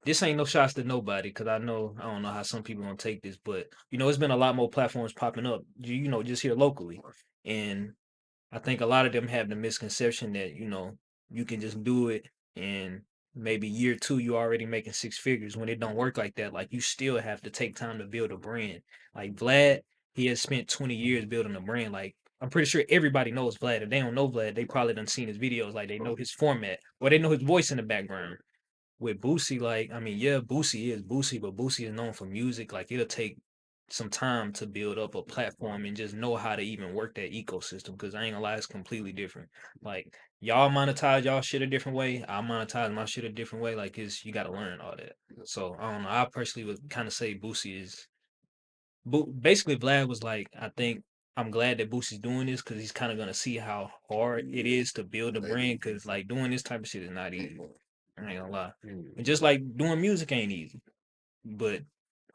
this ain't no shots to nobody because I don't know how some people gonna take this, but it's been a lot more platforms popping up, just here locally. And I think a lot of them have the misconception that, you can just do it and maybe year two, you already making six figures when it don't work like that. Like you still have to take time to build a brand. Like Vlad, he has spent 20 years building a brand. Like I'm pretty sure everybody knows Vlad. If they don't know Vlad, they probably done seen his videos. Like they know his format or they know his voice in the background. With Boosie, like, I mean, yeah, Boosie is Boosie, but Boosie is known for music. Like it'll take some time to build up a platform and just know how to even work that ecosystem. Because I ain't gonna lie, it's completely different. Like y'all monetize y'all shit a different way. I monetize my shit a different way. Like you got to learn all that. So I don't know. I personally would kind of say Boosie is, basically Vlad was like, I think I'm glad that Boosie's doing this because he's kind of gonna see how hard it is to build a brand. Because like doing this type of shit is not easy. I ain't gonna lie. And just like doing music ain't easy. But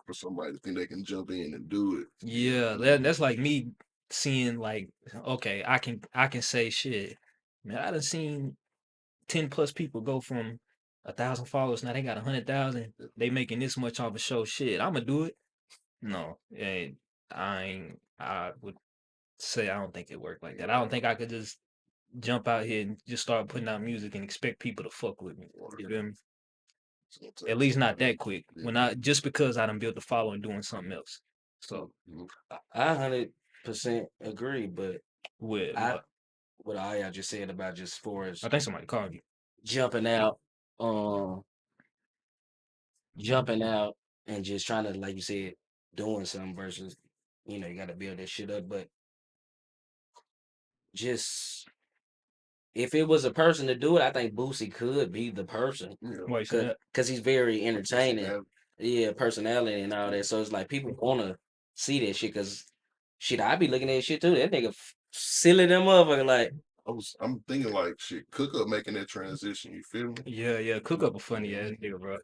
For somebody to think they can jump in and do it. yeah, that's like me seeing like, okay, I can say shit. Man, I done seen 10 plus people go from 1,000 followers. Now they got 100,000. They making this much off a show. Shit, I'ma do it. No, I would say I don't think it worked like that. I don't think I could just jump out here and just start putting out music and expect people to fuck with me. You feel me? At least not that quick. When I just because I done built the following doing something else. So I 100% agree, but with I what? what all y'all just said about just for as I think somebody called you. jumping out, um, jumping out and just trying to, like you said, doing something versus, you got to build that shit up. But just if it was a person to do it, I think Boosie could be the person Why you say that? because he's very entertaining. Yeah, personality and all that. So it's like people want to see that shit because shit, I be looking at shit too. That nigga silly them motherfucker like. I'm thinking like shit, Cook Up making that transition, you feel me? Yeah. Cook Up a funny ass nigga, bro.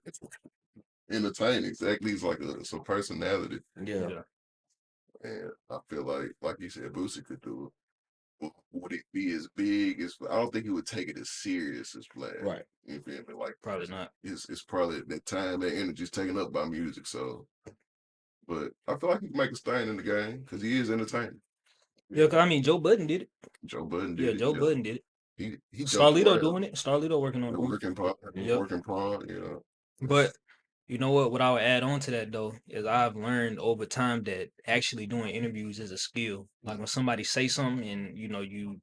Entertaining, exactly. It's like it's a personality. Yeah. Yeah. And I feel like you said, Boosie could do it. Would it be as big as I don't think he would take it as serious as Vlad. Right. You feel me? Like Probably not. it's probably that time, that energy is taken up by music. So but I feel like he can make a stand in the game because he is entertaining. Yeah, 'cause I mean Joe Budden did it. Joe Budden Yeah, did it. Joe Budden did it. He jumped Starlito around. doing it. Starlito working on it. Working part, Yep. working part, you know. But you know what? What I would add on to that though is I've learned over time that actually doing interviews is a skill. Like when somebody say something and you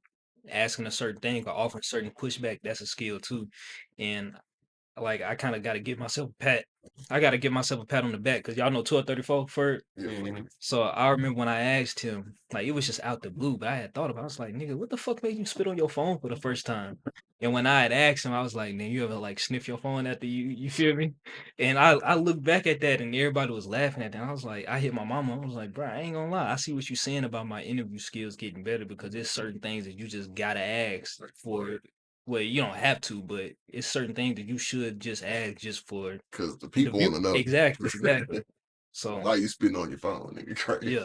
asking a certain thing or offering certain pushback, that's a skill too. And like I kind of got to give myself a pat. I got to give myself a pat on the back because y'all know 1234 for. So I remember when I asked him, like it was just out the blue, but I had thought about. I was like, nigga, what the fuck made you spit on your phone for the first time? And when I had asked him, I was like, man, you ever like sniff your phone after you feel me? And I looked back at that and everybody was laughing at that. I was like, I hit my mama. I was like, bro, I ain't gonna lie. I see what you're saying about my interview skills getting better because there's certain things that you just gotta ask for. Well, you don't have to, but it's certain things that you should just ask just for because the people want to know exactly. So why you spitting on your phone, nigga? Crazy.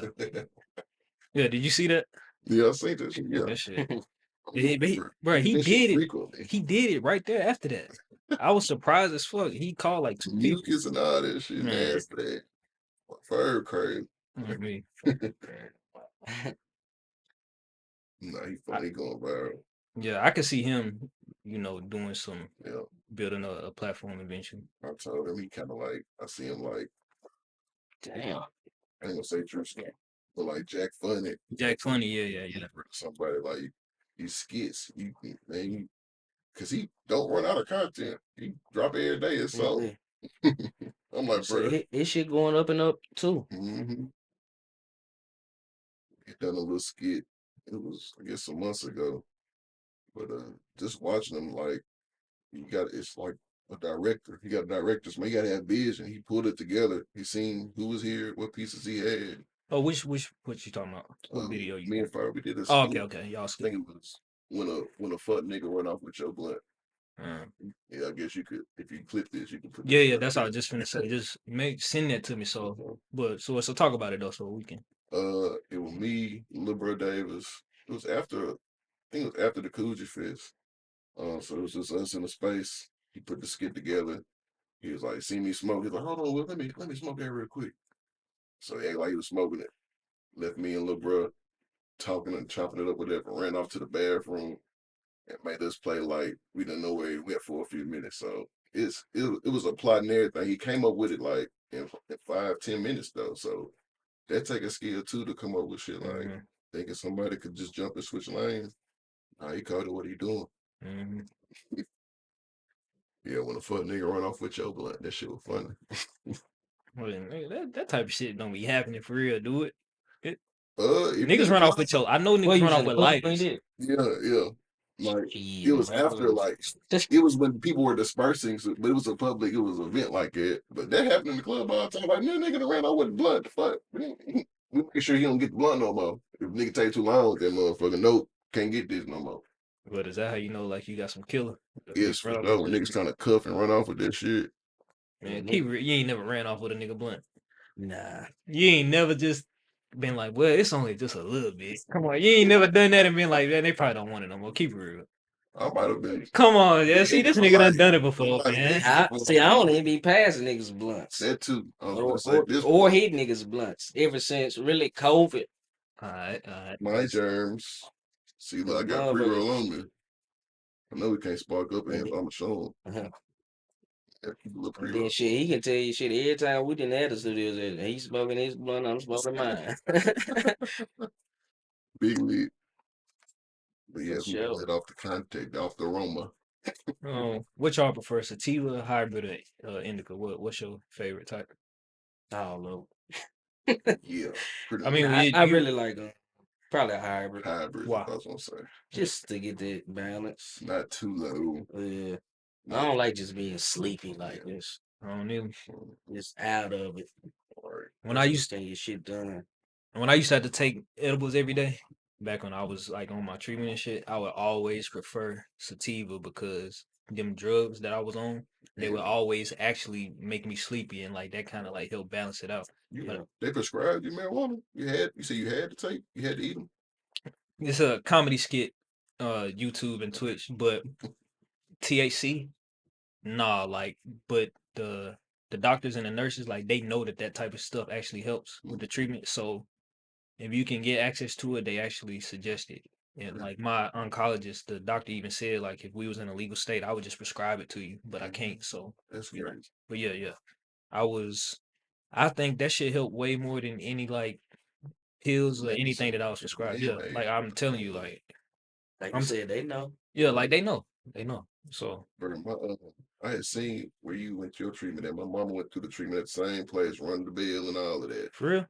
Yeah. Did you see that? Yeah, I seen that shit. Yeah, That shit. Bro, he did it. frequently. He did it right there after that. I was surprised as fuck. He called like 2 people. Mucus and all that shit. Man. Nasty. Fur crazy. Me. Nah, he funny going viral. Yeah, I could see him, doing some Yeah. building a platform eventually. I told him he kind of like I see him like Damn. I ain't gonna say true stuff, but like Jack Funny. Jack Funny, yeah. Somebody like these skits, you can man, because he don't run out of content. He drop it every day. It's so. I'm like, bro, his shit going up and up too. Mm-hmm. He done a little skit. It was I guess some months ago, but just watching him like it's like a director. He got directors, man. He got to have vision. He pulled it together. He seen who was here, what pieces he had. Oh, what you talking about? What video you? Me and Fire, we did a Oh, skit. okay. Y'all I skit. think it was when a fuck nigga run off with your blunt. Uh, Yeah, I guess you could if you clip this, you can put yeah, this yeah, right that's what I here. was just finna say. Just send that to me. So, so talk about it though, so we can. It was me, Lil Bro Davis. It was after I think it was after the Coogee Fest. So it was just us in the space. He put the skit together. He was like, see me smoke. He's like, hold on, Will, let me smoke that real quick. So he acted like he was smoking it. Left me and Lil Bro talking and chopping it up, whatever. Ran off to the bathroom and made us play like we didn't know where he went for a few minutes. So it was a plot and everything. He came up with it like in 5-10 minutes though. So that take a skill too to come up with shit like Mhm, thinking somebody could just jump and switch lanes. Nah, he called it what he doing. mhm. Yeah, when a fuck nigga run off with your blunt, that shit was funny. Well, nigga, that type of shit don't be happening for real, do it? It If niggas niggas run run off off with your. I know What niggas you run was off in the with club when you lighters. did? yeah. Like it Shit, was after like it was when people were dispersing, so, but it was a public, it was an event like that. But that happened in the club all the time. Like, man, nigga done ran out with the blunt. The fuck? We making sure he don't get the blunt no more. If nigga take too long with that motherfucker, nope, can't get this no more. But is that how you know like you got some killer? Niggas Yes, for run off sure. with When that niggas shit. trying to cuff and run off with that shit. Man, you ain't never ran off with a nigga blunt. Nah. You ain't never just been like, well, it's only just a little bit. Come on, you ain't never done that and been like, man, they probably don't want it no more. Keep it real. I might have been Come on, yeah. See, hit this for nigga life. done done it I before, might have been man. hit for See, I life. don't even be passing niggas blunts. That too. I was gonna Or, say or, this or point. hit niggas blunts ever since really COVID. All right, all right. My germs. See, look, I got pre-roll on me. I know we can't spark up in here, And but I'm showing. then, Yeah, keep a little and pre-roll. then shit, he can tell you shit every time we didn't have the studios. He's smoking his blunt, I'm smoking mine. Big lead. But yeah, For we can sure. let off the contact, off the aroma. What y'all prefer, sativa, hybrid, or indica? What's your favorite type? I don't know. Yeah, pretty I much. mean, I you really like probably a hybrid. Hybrids, if why? I was gonna say. Just to get that balance. Not too low. Yeah. I Not don't like just being sleepy like yeah. this. I don't even. Just out of it. All right. When I Just used getting your shit done. to have to take edibles every day, back when I was like on my treatment and shit, I would always prefer sativa because them drugs that I was on, they would Yeah. always actually make me sleepy and like that kind of like help balance it out. But They prescribed you marijuana. You said you had to take, you had to eat them. it's a comedy skit, YouTube and Twitch, but THC, nah, like, but the doctors and the nurses, like, they know that type of stuff actually helps with the treatment. So if you can get access to it, they actually suggest it. And Yeah. like my oncologist, the doctor even said, like, if we was in a legal state, I would just prescribe it to you, but I can't. So That's yeah, crazy. but yeah, I think that shit helped way more than any like pills or anything that I was prescribed. Yeah, Man-made. like I'm telling you, like Like you I'm said, they know. yeah, like they know. So Bro, I had seen where you went to your treatment and my mama went through the treatment at the same place, run the bill and all of that. for real,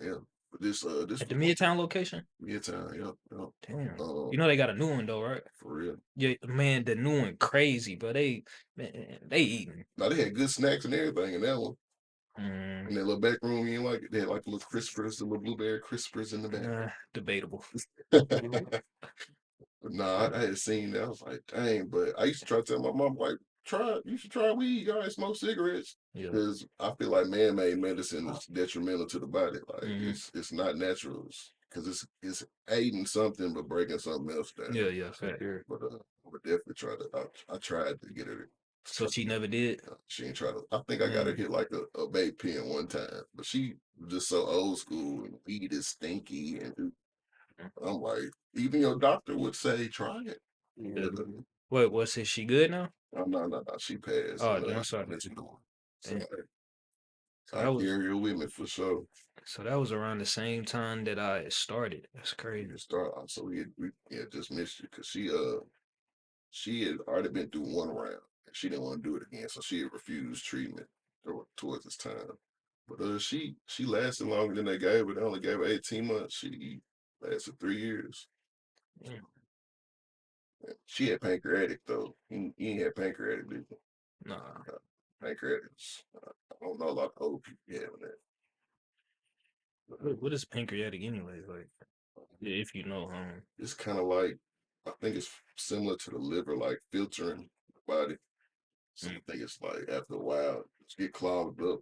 Yeah. But this at the was Midtown location, Midtown, yeah. damn, Um, you know they got a new one though, right? for real. Yeah, man, the new one crazy, but man, they eating. Now they had good snacks and everything in that one. Mm, In that little back room, you ain't like it. They had like little crispers, the little blueberry crispers in the back. debatable. But nah, I had seen that. I was like, dang, but I used to try to tell my mom, like, you should try weed. You already smoke cigarettes. Yeah. Because I feel like man-made medicine is detrimental to the body. Like Mhm. it's not natural. Because it's aiding something but breaking something else down. Yeah, For fact. sure. But I would definitely try to. I tried to get her. So she never did. She ain't try to. I think I got her hit like a vape pen one time, but she was just so old school and weed is stinky. And I'm like, even your doctor would say try it. Yeah. Wait, what's it? She good now? No. She passed. Oh, damn, sorry. So Damn. So I that was carry her with me for sure. around the same time that I started. That's crazy. You start. So we just missed you because she had already been through one round and she didn't want to do it again, so she had refused treatment towards this time. But she lasted longer than they gave her. They only gave her 18 months. She lasted 3 years. Yeah. She had pancreatic though. He ain't had pancreatic, did he? Nah. Pancreatics. I don't know a lot of old people having that. What is pancreatic anyway? Like, yeah, if you know, It's kind of like I think it's similar to the liver, like filtering the body. So I think it's like after a while, just get clogged up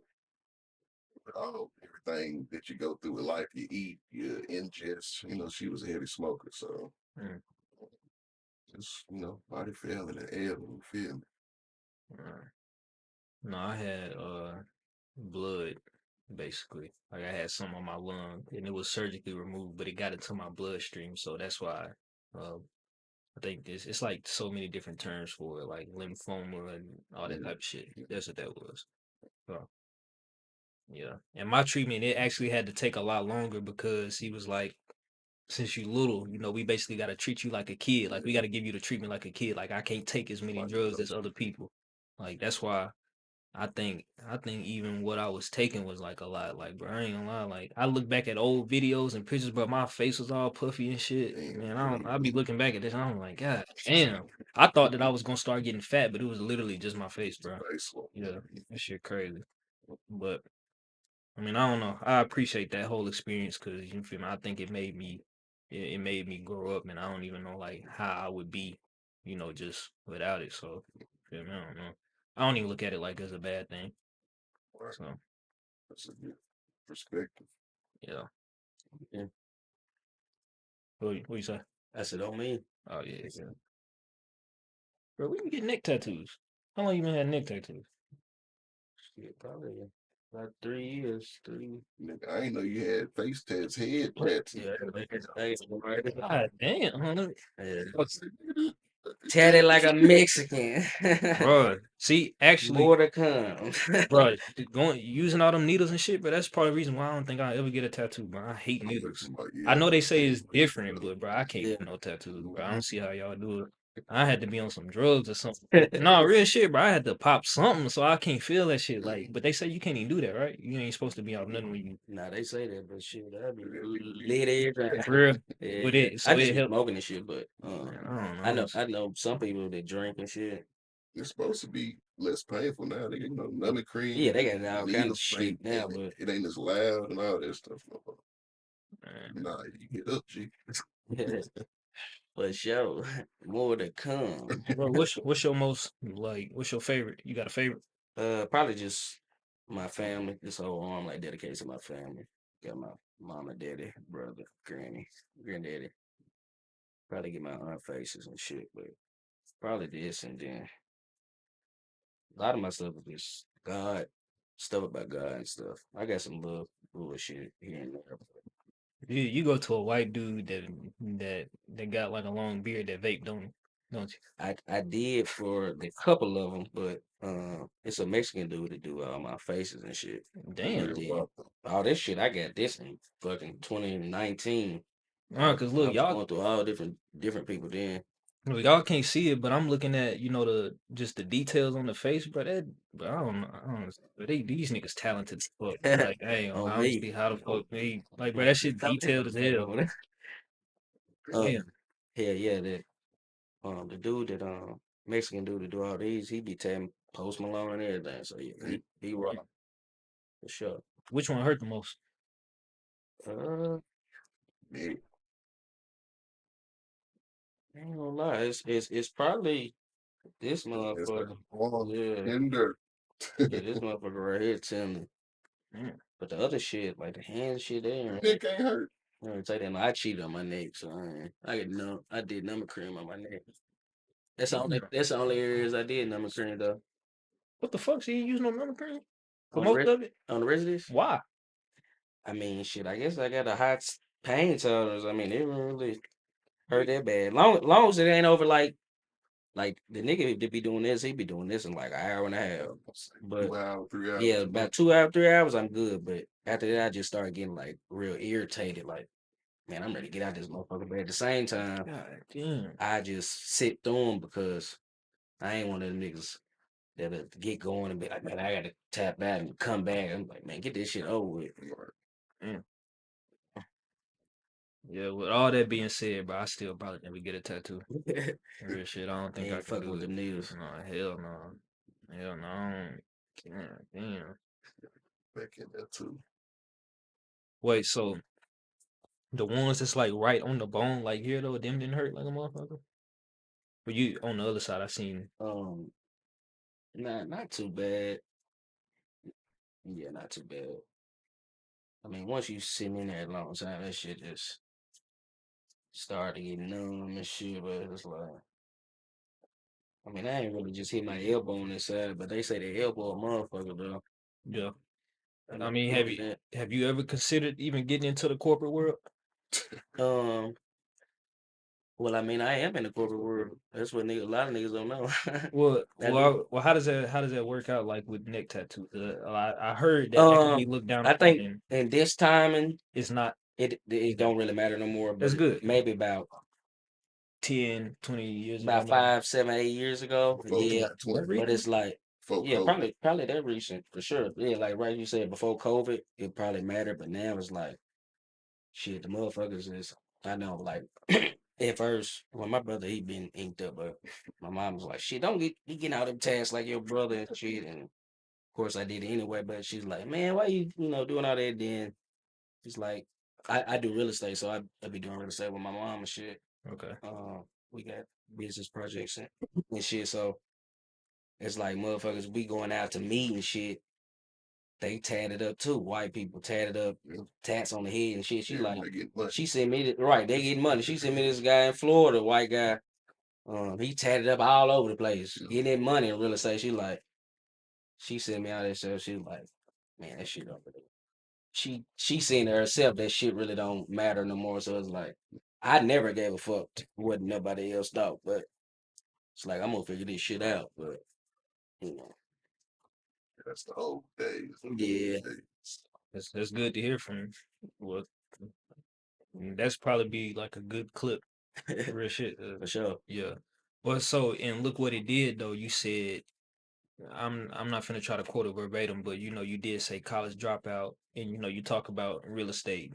with all everything that you go through with life. You eat, you ingest. She was a heavy smoker, so Mm. just body failing and ailing. You feel me? No, I had blood basically. Like I had some on my lung, and it was surgically removed, but it got into my bloodstream, so that's why. Uh, I think it's like so many different terms for it, like lymphoma and all that type of shit. That's what that was. So yeah, and my treatment it actually had to take a lot longer because he was like, since you little, we basically got to treat you like a kid. Like we got to give you the treatment like a kid. Like I can't take as many drugs as other people. Like that's why I think even what I was taking was like a lot. Like, bro, I ain't gonna lie. Like, I look back at old videos and pictures, but my face was all puffy and shit. Man, I be looking back at this. And I'm like, God damn. I thought that I was gonna start getting fat, but it was literally just my face, bro. Yeah, that shit crazy. But I mean, I don't know. I appreciate that whole experience because you feel me. I think it made me grow up, and I don't even know like how I would be, just without it. So, feel me? I don't know. I don't even look at it like it's a bad thing. Right. So. That's a good perspective. Yeah. Yeah. What you say? I said, on me. Oh yeah, yeah. Bro, we can get neck tattoos. How long you been having neck tattoos? Shit, probably about 3 years. Nigga, I ain't know you had face tats, head tats. Yeah, that's right. God damn, huh? Yeah. What's- Tatted like a Mexican. Bro, see, actually, More to come. bro, going using all them needles and shit, but that's part of the reason why I don't think I ever get a tattoo, bro. I hate needles. I know they say it's different, but bro, I can't Yeah. get no tattoos, bro. I don't see how y'all do it. I had to be on some drugs or something. No, real shit, bro. I had to pop something so I can't feel that shit. Like, but they say you can't even do that, right? You ain't supposed to be on nothing when you Nah, they say that, but shit, that'd be lit every for real. Yeah, With yeah. it, I so just it be helped. smoking and shit, but Man, I don't I know. know I know some people that drink and shit. It's supposed to be less painful now. They get numbing cream. Yeah, they got all kind of Needles shit now, but it ain't as loud and all that stuff no more. Man. Nah, you get up, G. for sure, more to come. Bro, what's your most like? What's your favorite? You got a favorite? Probably just my family. This whole arm like dedicated to my family. Got my mama, daddy, brother, granddaddy. Probably get my aunt faces and shit, but probably this and then a lot of my stuff is just God, stuff about God and stuff. I got some little bullshit here and there. You go to a white dude that got like a long beard that vape, don't I did for the couple of them, but it's a Mexican dude that do all my faces and shit. you? Damn. All this shit I got this in fucking 2019. Cause I look, was y'all going through all different people then. look, y'all can't see it, but I'm looking at the just the details on the face, bro. But I don't know. But these niggas talented as fuck. Like, hey, On I don't me. see how the fuck they like, bro. That shit detailed as hell. Uh, Damn. hell yeah, that the dude that Mexican dude that do all these, he be tagging Post Malone and everything. So yeah, he rock for sure. Which one hurt the most? Uh, Yeah. I ain't gonna lie, it's probably this It's like motherfucker. Yeah, tender. yeah, this motherfucker right here tender. Damn. But the other shit, like the hand shit, they ain't. Dick ain't hurt. I ain't tell them I cheated on my neck, so I did number cream on my neck. That's the only areas I did number cream though. What the fuck? She ain't using no number cream for On the most of it? on the rest of this, Why? I mean, shit. I guess I got a high pain tolerance. I mean, it don't really hurt that bad. Long as it ain't over like the nigga that be doing this, he be doing this in like an hour and a half. But 2 hours, 3 hours. yeah, about 2 hours, 3 hours, I'm good. But after that, I just started getting like real irritated. Like, man, I'm ready to get out this motherfucker. But at the same time, God damn. I just sit through them because I ain't one of them niggas that'll get going and be like, man, I gotta tap out and come back. I'm like, man, get this shit over with. Damn. Yeah, with all that being said, bro, I still probably never get a tattoo. Real shit, I don't think I Ain't can fucking do with it. them needles. No, hell no. Hell no. I don't- God damn. Back in there too. Wait, so the ones that's like right on the bone, like here though, them didn't hurt like a motherfucker? But you on the other side, I seen. Not too bad. Yeah, not too bad. I mean, once you sitting in there a long time, that shit just start to get numb and shit. But it's like, I mean, I ain't really just hit my elbow on this side, but they say the elbow a motherfucker though. Yeah. I'm I not mean, doing that. have you ever considered even getting into the corporate world? Um, well, I mean, I am in the corporate world. That's what a lot of niggas don't know. I do. Well, how does that work out like with neck tattoos? I heard that can be Um, looked down I upon think and in this timing, it's not. it don't really matter no more. That's But good. maybe about 10, 20 years ago, about maybe. 5, 7, 8 years ago, Before yeah. 2020, But it's like, before yeah, COVID. probably that recent for sure. Yeah, like right, you said before COVID, it probably mattered, but now it's like, shit, the motherfuckers is. I know, like at first, when my brother he been inked up, but my mom was like, shit, don't get you getting out of tasks like your brother and shit. And of course, I did it anyway. But she's like, man, why you know doing all that? Then it's like, I do real estate, so I be doing real estate with my mom and shit. Okay. We got business projects and shit. So it's like motherfuckers, we going out to meet and shit. They tatted up too. White people tatted up, Yeah. tats on the head and shit. She like, Everybody getting money. she sent me right. They getting money. She sent me this guy in Florida, white guy. He tatted up all over the place, Yeah. getting that money in real estate. She like, she sent me all that stuff. She was like, man, that shit don't really. She seen it herself that shit really don't matter no more. So it's like, I never gave a fuck what nobody else thought, but it's like I'm gonna figure this shit out. But you know, That's the old days. yeah. That's good to hear from you. Well, that's probably be like a good clip. Real shit. For sure. Yeah. Well, so and look what it did though. You said I'm not finna try to quote it verbatim, but you did say college dropout, and you talk about real estate.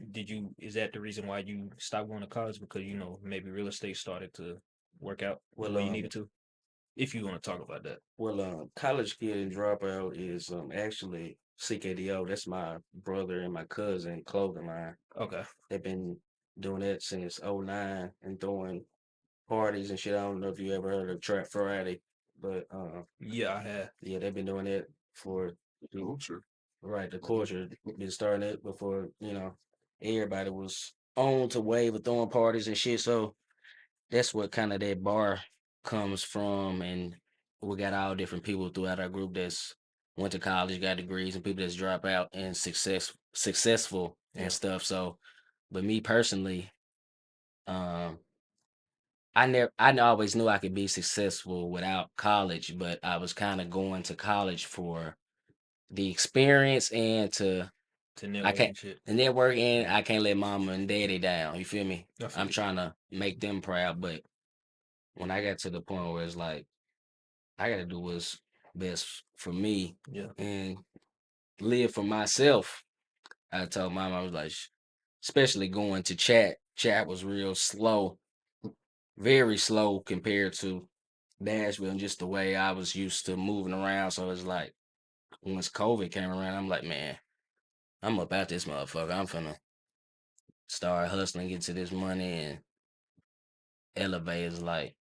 Is that the reason why you stopped going to college because maybe real estate started to work out the way you Well, needed to? If you want to talk about that. college kid and dropout is actually CKDO. That's my brother and my cousin clothing line. Okay. They've been doing that since '09 and throwing parties and shit. I don't know if you ever heard of Trap Friday, but Yeah, I have. yeah, they've been doing that for Culture. right. The culture been starting it before everybody was on to wave of throwing parties and shit. So that's what kind of that bar comes from, and we got all different people throughout our group that's went to college, got degrees, and people that's drop out and successful Yeah. and stuff. So, but me personally, um, I always knew I could be successful without college, but I was kind of going to college for the experience and to To I network can't and shit. the network, and I can't let mama and daddy down. You feel me? I feel I'm you. trying to make them proud, but when I got to the point where it's like I got to do what's best for me Yeah. and live for myself. I told mom, I was like, especially going to chat. Chat was real slow, very slow compared to Nashville and just the way I was used to moving around. So it's like once COVID came around, I'm like, man, I'm about this motherfucker. I'm finna start hustling, get to this money and elevate. Is like,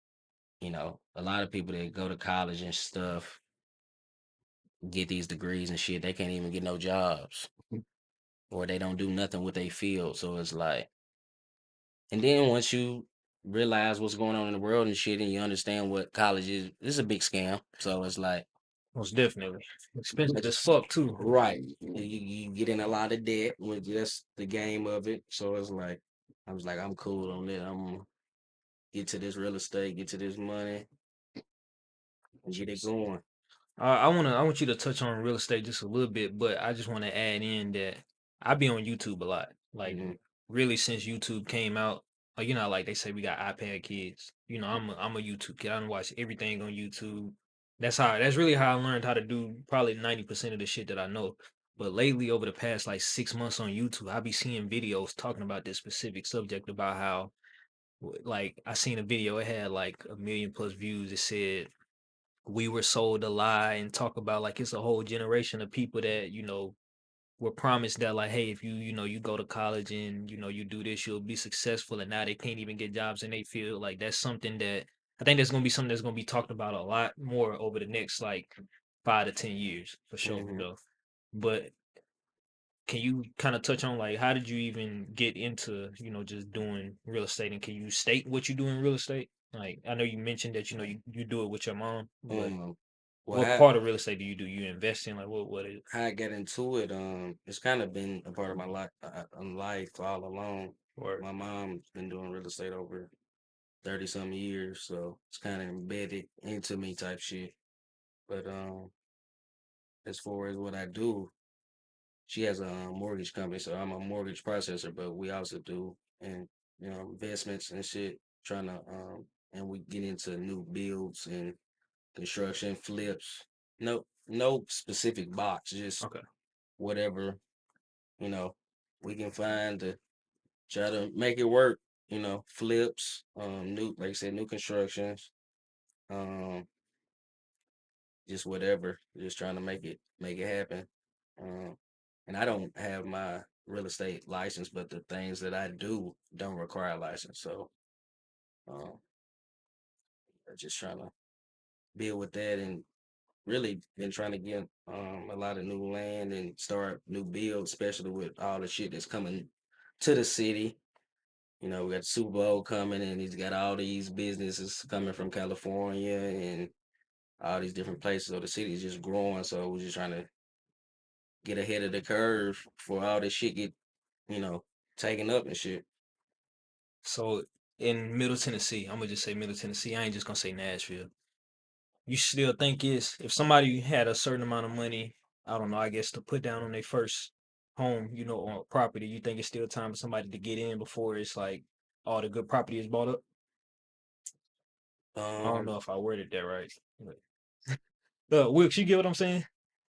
a lot of people that go to college and stuff get these degrees and shit, they can't even get no jobs or they don't do nothing with their field. So it's like, and then once you realize what's going on in the world and shit, and you understand what college is, it's a big scam. So it's like, Most definitely. Expensive as it's fuck too. right. You get in a lot of debt, which that's the game of it. So it's like, I was like, I'm cool on that. I'm gonna get to this real estate, get to this money, and get it going. I want you to touch on real estate just a little bit, but I just want to add in that I be on YouTube a lot. Like Mhm. really since YouTube came out, like like they say we got iPad kids. I'm a YouTube kid. I don't watch everything on YouTube. That's really how I learned how to do probably 90% of the shit that I know. But lately, over the past like 6 months on YouTube, I be seeing videos talking about this specific subject about how like I seen a video, it had like 1 million+ views. It said we were sold a lie and talk about like it's a whole generation of people that were promised that like hey if you go to college and you do this you'll be successful and now they can't even get jobs in they field like that's something that I think that's gonna be something that's gonna be talked about a lot more over the next like 5 to 10 years for sure, Mm-hmm. though. But can you kind of touch on like how did you even get into just doing real estate, and can you state what you do in real estate? Like I know you mentioned that you do it with your mom, but Um, well, what part of real estate do you do? You invest in like what is? how I got into it, it's kind of been a part of my life all along. Or My mom's been doing real estate over 30 some years, so it's kind of embedded into me type shit. But as far as what I do, she has a mortgage company, so I'm a mortgage processor, but we also do and investments and shit, trying to and we get into new builds and construction flips. No specific box, just okay. whatever, you know, we can find to try to make it work, flips, new, like I said, new constructions, um, just whatever, just trying to make it happen. Um, and I don't have my real estate license, but the things that I do don't require a license. So um, I'm just trying to build with that, and really been trying to get a lot of new land and start new builds, especially with all the shit that's coming to the city. We got the Super Bowl coming, and he's got all these businesses coming from California and all these different places. So the city is just growing. So we're just trying to get ahead of the curve for all this shit get, you know, taken up and shit. So in Middle Tennessee, I'm gonna just say Middle Tennessee. I ain't just gonna say Nashville. You still think is if somebody had a certain amount of money, I don't know, I guess to put down on their first home, on property, you think it's still time for somebody to get in before it's like all the good property is bought up? I don't Um, know if I worded that right. But Wilkes, you get what I'm saying?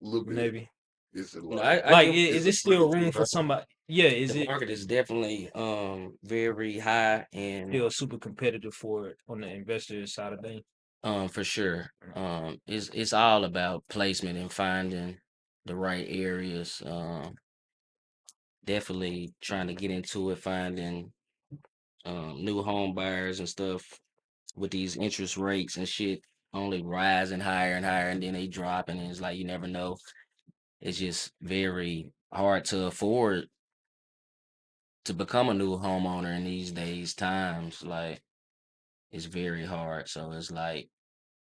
A little bit. Maybe. It's a no, lot. I Like, get what is It's a it still pretty room good for somebody? Yeah, is the it market is definitely very high and still super competitive for it on the investor side of things? for sure. It's all about placement and finding the right areas. Definitely trying to get into it, finding new home buyers and stuff with these interest rates and shit only rising higher and higher, and then they dropping, and it's like you never know. It's just very hard to afford to become a new homeowner in these days times. Like it's very hard. So it's like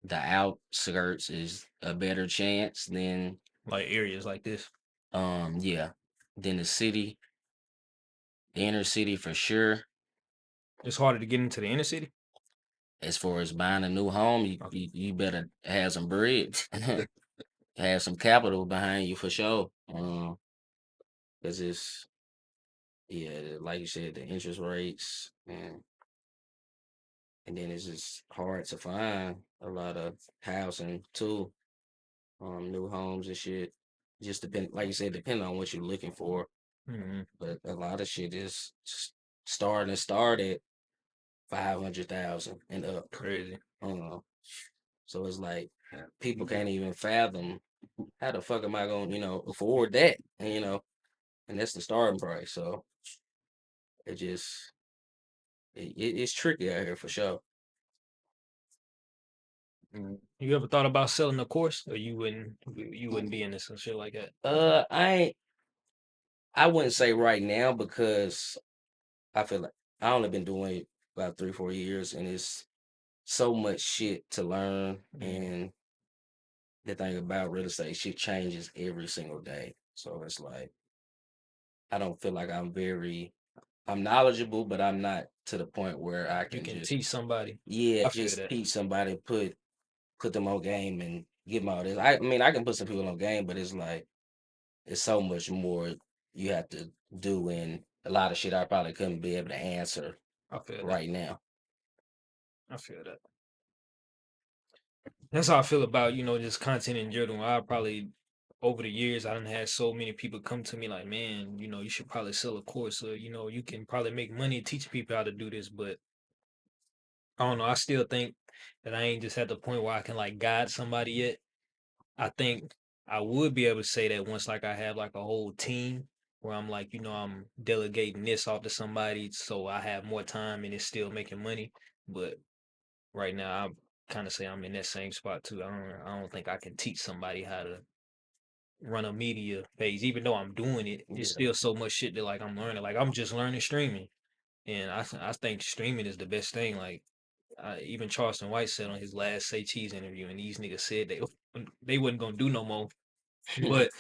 the outskirts is a better chance than Like areas like this. yeah, than the city, the inner city for sure. It's harder to get into the inner city. As far as buying a new home, you Okay. you, you better have some bread, have some capital behind you for sure. Cause it's yeah, like you said, the interest rates and then it's just hard to find a lot of housing too, new homes and shit. Just depend, like you said, depending on what you're looking for. Mhm. But a lot of shit is start at 500,000 and up. Crazy. Um, so it's like people can't even fathom how the fuck am I gonna, afford that? And that's the starting price. So it just it's tricky out here for sure. You ever thought about selling a course, or you wouldn't be in this and shit like that? I wouldn't say right now because I feel like I only been doing it about 3 4 years, and it's so much shit to learn. Mm. And the thing about real estate, shit changes every single day. So it's like I don't feel like I'm knowledgeable, but I'm not to the point where I You can can just teach somebody. yeah, I feel just that. teach somebody, put them on game and give them all this. I mean, I can put some people on game, but it's like it's so much more you have to do, and a lot of shit I probably couldn't be able to answer I feel that. right now. I feel that. That's how I feel about just content in general. I probably over the years I done had so many people come to me like, man, you should probably sell a course, or you can probably make money teaching people how to do this. But I don't know. I still think that I ain't just at the point where I can like guide somebody yet. I think I would be able to say that once like I have like a whole team where I'm like, I'm delegating this off to somebody so I have more time and it's still making money. But right now, I kind of say I'm in that same spot too. I don't think I can teach somebody how to run a media page, even though I'm doing it. It's Yeah. still so much shit that like I'm learning. Like I'm just learning streaming, and I think streaming is the best thing. Like even Charleston White said on his last Say Cheese interview, and these niggas said they wasn't gonna do no more. But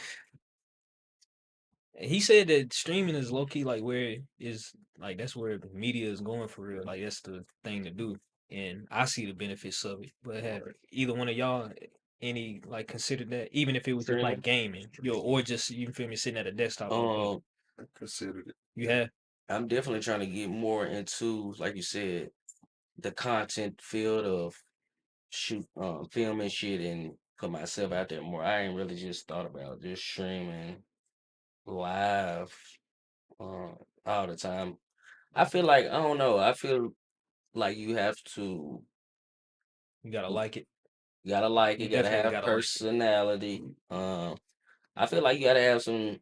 he said that streaming is low key like where is like that's where the media is going for real. Like that's the thing to do, and I see the benefits of it. But have either one of y'all any like considered that, even if it was just like Streaming. gaming, or just you feel me sitting at a desktop? I considered it. You have I'm definitely trying to get more into, like you said, the content field of filming shit and put myself out there more. I ain't really just thought about just streaming live all the time. I feel like I don't know. I feel like you have to you gotta like it. you gotta like You it, gotta definitely have gotta like it. personality. I feel like you gotta have some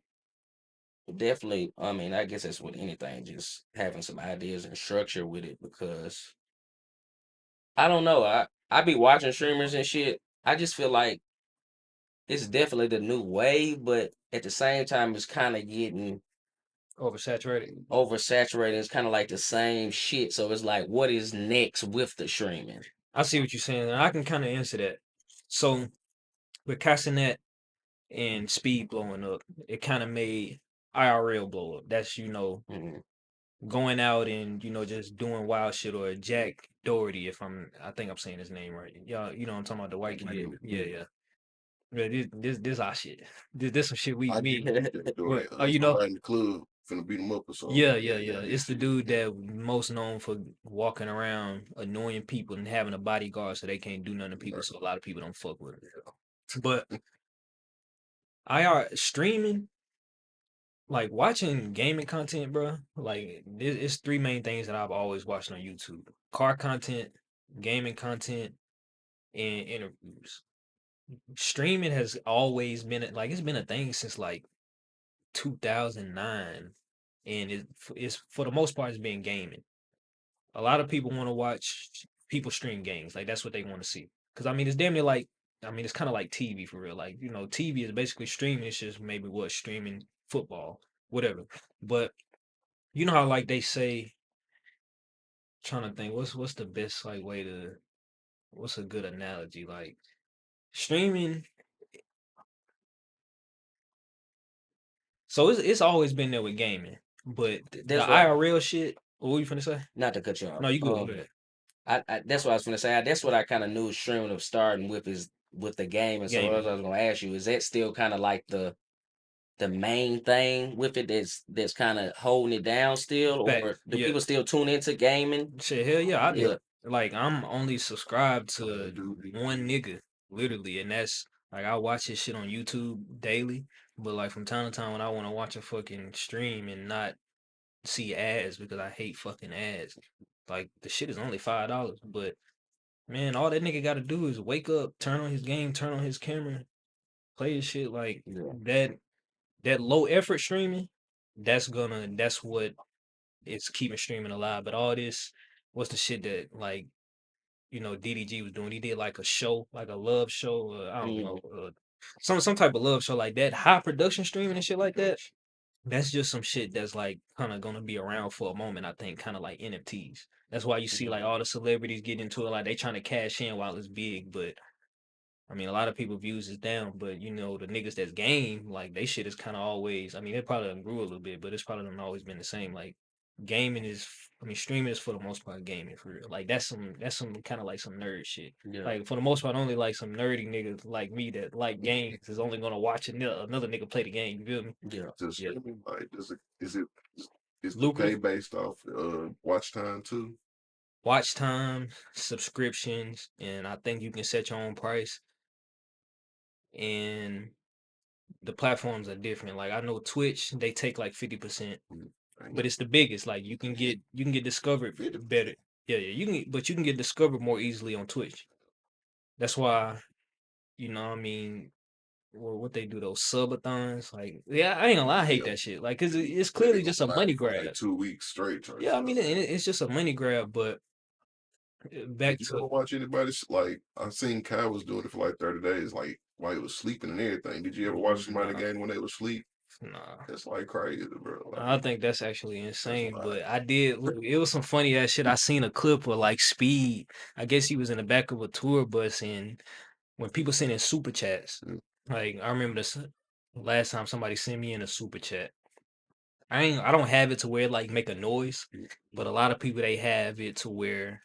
definitely. I mean, I guess that's with anything, just having some ideas and structure with it because I don't know. I be watching streamers and shit. I just feel like it's definitely the new wave, but at the same time, it's kind of getting Oversaturated. oversaturated. It's kind of like the same shit. So it's like, what is next with the streaming? I see what you're saying, and I can kind of answer that. So with Castanet and Speed blowing up, it kind of made IRL blow up. That's Mhm. going out and just doing wild shit, or Jack Doherty, I think I'm saying his name right. Y'all, I'm talking about the white kid. Yeah, yeah. Yeah, this our shit. This some shit I we did that door. what you know? Somebody in the club finna beat him up or something. Yeah, yeah, yeah. It's the dude that most known for walking around annoying people and having a bodyguard so they can't do nothing to people, so a lot of people don't fuck with him. But IR streaming, like watching gaming content, bro. Like it's three main things that I've always watched on YouTube: car content, gaming content, and interviews. Streaming has always been like it's been a thing since like 2009, and it's for the most part it's been gaming. A lot of people want to watch people stream games, like that's what they want to see. Because I mean, it's damn near like it's kind of like TV for real. Like TV is basically streaming. It's just maybe what streaming football, whatever. But you know how like they say, trying to think what's the best like way to what's a good analogy like streaming. So it's always been there with gaming, but the That's what IRL shit. What were you finna say? not to cut you off. No, you good. Go ahead. I that's what I was gonna say. That's what I kind of knew streaming of starting with is with the game. And so what Gaming. I was gonna ask you, is that still kind of like the main thing with it that's kind of holding it down still, Fact. or do Yeah. people still tune into gaming? Shit, hell yeah, I do. Yeah. Like I'm only subscribed to one nigga, literally, and that's like I watch his shit on YouTube daily. But like from time to time, when I want to watch a fucking stream and not see ads because I hate fucking ads, like the shit is only $5. But man, all that nigga got to do is wake up, turn on his game, turn on his camera, play his shit like Yeah. that low effort streaming. That's what it's keeping streaming alive. But all this, what's the shit that like DDG was doing? He did like a show, like a love show. I don't know, some type of love show like that. High production streaming and shit like that. That's just some shit that's like kind of gonna be around for a moment. I think kind of like NFTs. That's why you see like all the celebrities get into it, like they trying to cash in while it's big. But I mean, a lot of people views is down, but the niggas that's game, like they shit is kind of always. I mean, it probably done grew a little bit, but it's probably done always been the same. Like gaming is, I mean, streaming is for the most part gaming for real. Like that's some kind of like some nerd shit. Yeah. Like for the most part, only like some nerdy niggas like me that like games is only gonna watch another nigga play the game. You feel me? Yeah. Just Yeah. like, is the Lucrative. pay based off watch time too? Watch time, subscriptions, and I think you can set your own price. And the platforms are different. Like I know Twitch, they take like 50%, but it's the biggest. Like you can get discovered better. Yeah, yeah. But you can get discovered more easily on Twitch. That's why, what I mean, what they do those subathons. Like, yeah, I ain't gonna lie, I hate that shit. Like, cause it's clearly just a money grab. Like 2 weeks straight. Yeah, I mean, it's just a money grab, but back Did you to ever watch anybody like I seen Kyle was doing it for like 30 days, like while he was sleeping and everything. Did you ever watch somebody nah, game when they was asleep? nah. It's like crazy, bro. I Like think that's actually that's insane, wild. but I did look, it was some funny ass shit. I seen a clip of like Speed. I guess he was in the back of a tour bus, and when people send in super chats, Yeah. like I remember this last time somebody sent me in a super chat. I don't have it to where it, like make a noise, but a lot of people they have it to where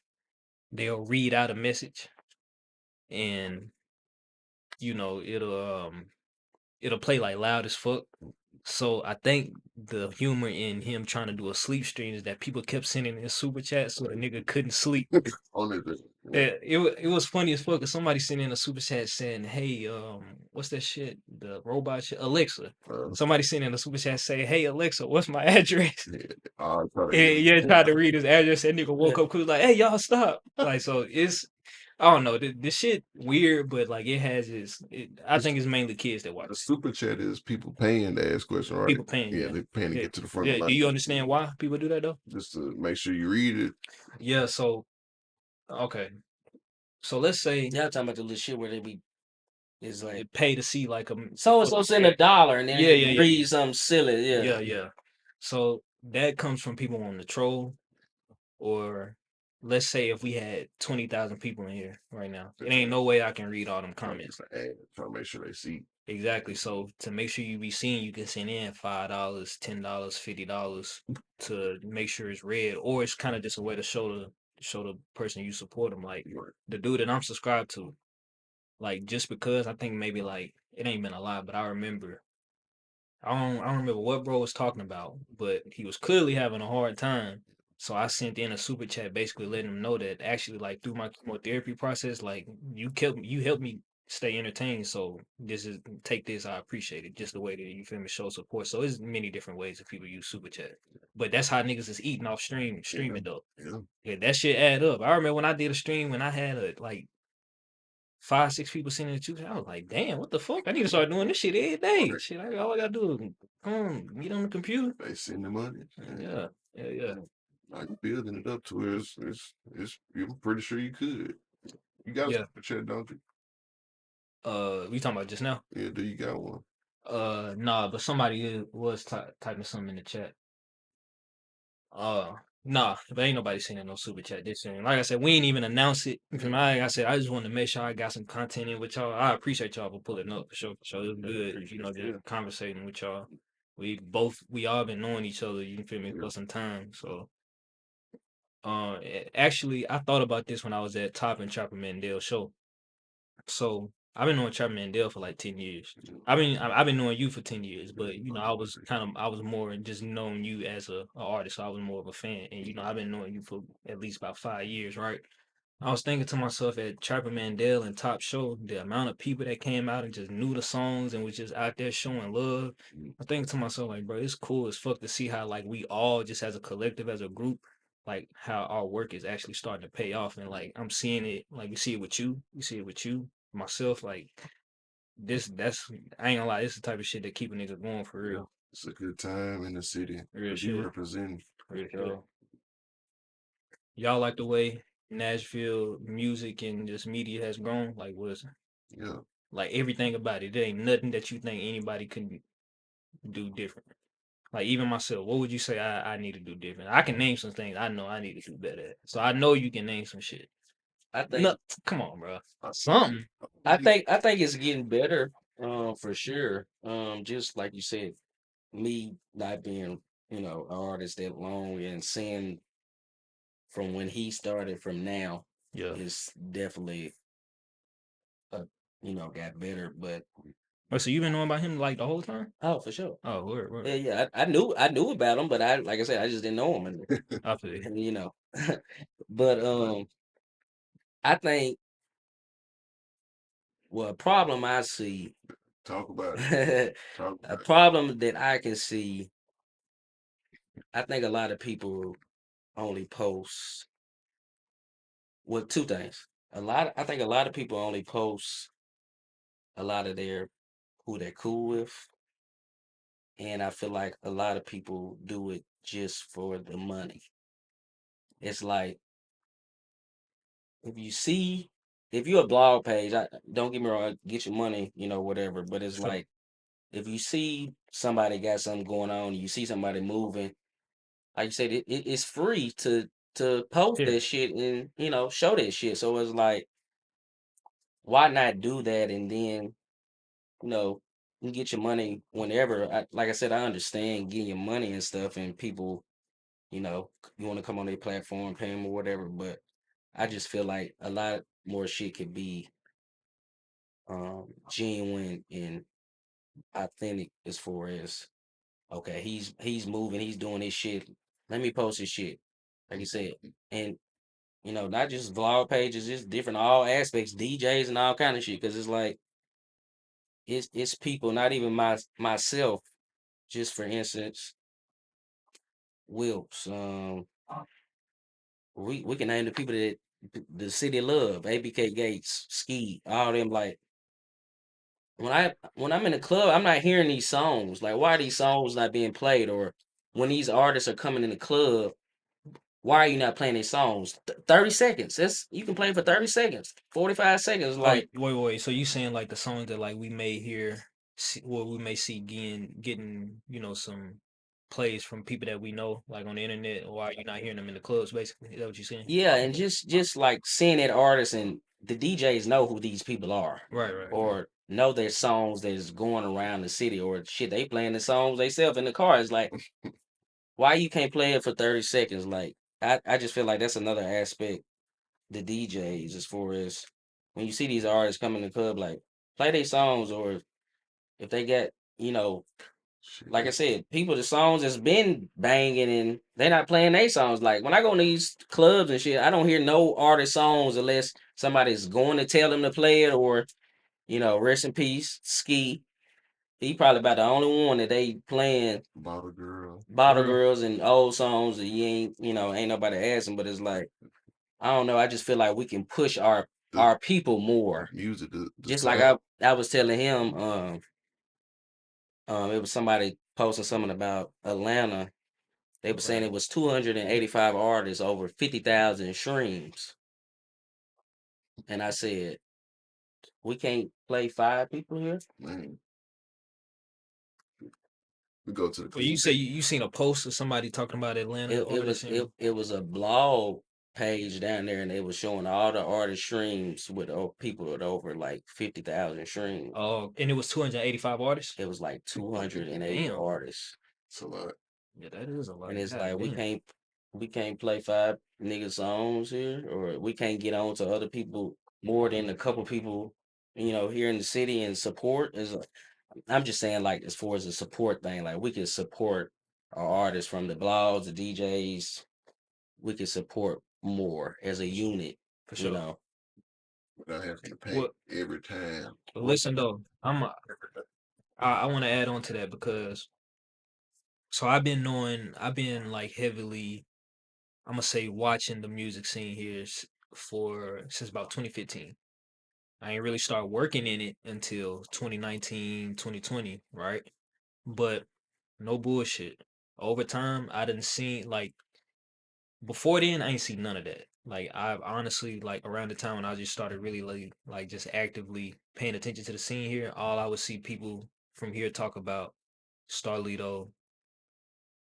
they'll read out a message and it'll play like loud as fuck. So I think the humor in him trying to do a sleep stream is that people kept sending in super chats so the nigga couldn't sleep. On it, yeah. It was funny as fuck. 'Cause somebody sent in a super chat saying, "Hey, what's that shit? The robot shit, Alexa." Uh, Somebody sent in a super chat saying, "Hey, Alexa, what's my address?" yeah. I try to And get yeah, it. tried to read his address. That nigga woke up quick like, "Hey, y'all stop!" Like, so it's I don't know. This shit weird, but like it has its. I It's, think it's mainly kids that the watch it. super chat is people paying to ask questions, right? People paying, Yeah, yeah, they're paying to yeah, get to the front of yeah. the Do line you understand why people do that though? just to make sure you read it. Yeah. So okay. So let's say Y'all talking about the little shit where they be it's like pay to see like a so and so send $1 and then yeah, they yeah, yeah, read something silly. yeah, Yeah. yeah. So that comes from people on the troll, or let's say if we had 20,000 people in here right now, it ain't no way I can read all them comments. Try to make sure they see. Exactly. So to make sure you be seen, you can send in $5, $10, $50 to make sure it's read, or it's kind of just a way to show the person you support them. Like Right. the dude that I'm subscribed to, like just because I think maybe like it ain't been a lot, but I remember I don't remember what bro was talking about, but he was clearly having a hard time. So I sent in a super chat basically letting him know that actually like through my chemotherapy process, like you helped me stay entertained. So this is take this, I appreciate it. Just the way that you feel me show support. So there's many different ways that people use super chat. But that's how niggas is eating off streaming though. Yeah. Yeah, that shit add up. I remember when I did a stream when I had like 5, 6 people sending it to. I was like, damn, what the fuck? I need to start doing this shit every day. Right. Shit, all I gotta do is come get on the computer. They send the money. Yeah, yeah, yeah. Like building it up to where I'm pretty sure you could. You got a Yeah. super chat, don't you? We talking about just now? Yeah, do you got one? Nah, but somebody was typing something in the chat. Uh, nah, but ain't nobody sending no super chat this year. Like I said, we ain't even announced it. Like I said, I just wanted to make sure I got some content in with y'all. I appreciate y'all for pulling up for sure. For sure, it was good. You know, just conversating with y'all. We all been knowing each other. You feel me for some time. So, actually, I thought about this when I was at Top and Chopper Mandel show. So I've been knowing Chopper Mandel for like 10 years. I've been knowing you for 10 years, but you know I was more just knowing you as a artist. So I was more of a fan, and you know I've been knowing you for at least about 5 years, right? I was thinking to myself at Trapper Mandel and Top Show, the amount of people that came out and just knew the songs and was just out there showing love. I'm thinking to myself, like, bro, it's cool as fuck to see how like we all just as a collective, as a group, like how our work is actually starting to pay off. And like I'm seeing it, like we see it with you see it with you, myself, like that's I ain't gonna lie, this is the type of shit that keep a nigga going for real. It's a good time in the city Real to be shit. represented. Real shit. Y'all like the way Nashville music and just media has grown? Like what's Yeah. like everything about it. There ain't nothing that you think anybody can do different. Like even myself, what would you say I need to do different? I can name some things I know I need to do better at. So I know you can name some shit. I think No, come on, bro. Something. I think it's getting better, for sure. Just like you said, me not being, an artist that long and seeing from when he started from now Yeah. is definitely got better. But Oh, so you been knowing about him like the whole time? oh, for sure. Oh, word. Yeah, yeah. I knew about him, but I like I said, I just didn't know him, I feel you. and but I think a problem I see, Talk about it. Talk a about problem that I can see. I think a lot of people only post two things. I think a lot of people only post a lot of who they're cool with, and I feel like a lot of people do it just for the money. It's like if you're a blog page, don't get me wrong, get your money, whatever. But it's Sure. like if you see somebody got something going on, you see somebody moving, like you said, it's free to post Yeah. that shit and show that shit. So it's like, why not do that and then you get your money whenever. Like I said, I understand getting your money and stuff, and people, you want to come on their platform, pay them or whatever. But I just feel like a lot more shit could be genuine and authentic as far as, okay, he's moving, he's doing his shit. Let me post his shit, like you said, and not just vlog pages, it's different all aspects, DJs and all kind of shit. Because it's like it's people, not even myself. Just for instance, Wilks. We can name the people that the city love, ABK Gates, Ski, all them. Like when I'm in the club, I'm not hearing these songs. Like, why are these songs not being played? Or when these artists are coming in the club, why are you not playing these songs? 30 seconds. You can play for 30 seconds, 45 seconds. Oh, Like, wait. So you saying like the songs that like we may hear, we may see getting some plays from people that we know like on the internet, or why you not hearing them in the clubs? Basically, is that what you're saying? yeah, and just like seeing that artist, and the DJs know who these people are, Right, right. or know their songs that's going around the city, or shit, they playing the songs they self in the car. It's like, why you can't play it for 30 seconds? Like, I just feel like that's another aspect, the DJs, as far as when you see these artists come in the club, like, play their songs. Or if they got, like I Shit. said, people, the songs that's been banging and they're not playing their songs. Like, when I go to these clubs and shit, I don't hear no artist songs unless somebody's going to tell them to play it. Or, rest in peace, Ski. He probably about the only one that they playing Bottle girl. Bottle Real. Girls and old songs that you ain't nobody asking. But it's like, I don't know, I just feel like we can push our The people more. music, the Just like sound. I was telling him, it was somebody posting something about Atlanta. They were saying it was 285 artists, over 50,000 streams. And I said, we can't play 5 people here? Man, we go to the Well, you club. say you seen a post of somebody talking about Atlanta It, over it the was it, same. it was a blog page down there, and they was showing all the artist streams with people with over like 50,000 streams. Oh, and it was 285 artists. It was like 208 Damn. artists. It's a lot. Yeah, that is a lot. And it's God like, damn. we can't play 5 nigga songs here, or we can't get on to other people more than a couple people, here in the city and support. I'm just saying, like, as far as the support thing, like, we can support our artists from the blogs, the DJs. We can support more as a unit, For you sure. know. Without having to pay Well, every time. listen though, I want to add on to that because so I've been like heavily, I'm gonna say, watching the music scene here since about 2015. I ain't really start working in it until 2019, 2020, right? But no bullshit. Over time, I didn't see like before then, I ain't see none of that. Like I've honestly, like around the time when I just started really like just actively paying attention to the scene here, all I would see people from here talk about Starlito,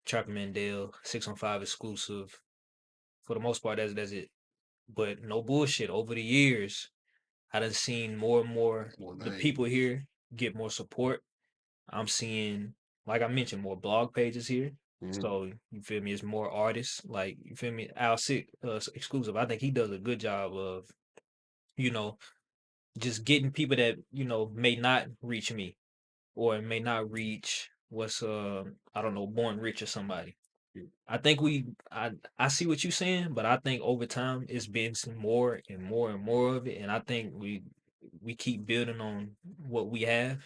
Trapper Mandel, 615 exclusive. For the most part, that's it. But no bullshit. Over the years, I done seen more and more More the people names. here get more support. I'm seeing, like I mentioned, more blog pages here. Mhm. So you feel me? It's more artists. Like you feel me? Al Sick exclusive. I think he does a good job of, you know, just getting people that may not reach me or may not reach what's I don't know, Born Rich or somebody. I think I see what you're saying, but I think over time it's been some more and more and more of it, and I think we keep building on what we have.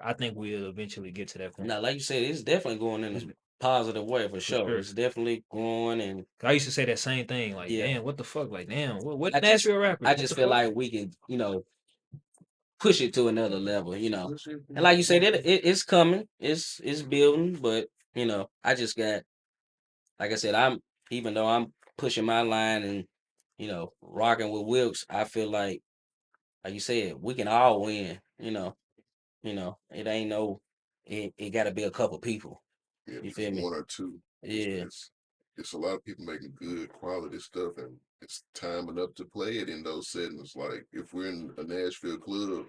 I think we'll eventually get to that point. Now, like you said, it's definitely going in a positive way for For sure. sure. It's definitely growing, and 'Cause I used to say that same thing, like, yeah, damn, what the fuck? Like, damn, what I just Nashville rappers? I What just the feel fuck? like we can, push it to another level. And like you said, it's coming, it's building, but I just got, like I said, I'm even though I'm pushing my line and rocking with Wilkes, I feel like you said, we can all win. It ain't it got to be a couple people. Yeah, You just feel me? one or two. Yeah. It's a lot of people making good quality stuff, and it's time enough to play it in those settings. Like if we're in a Nashville club,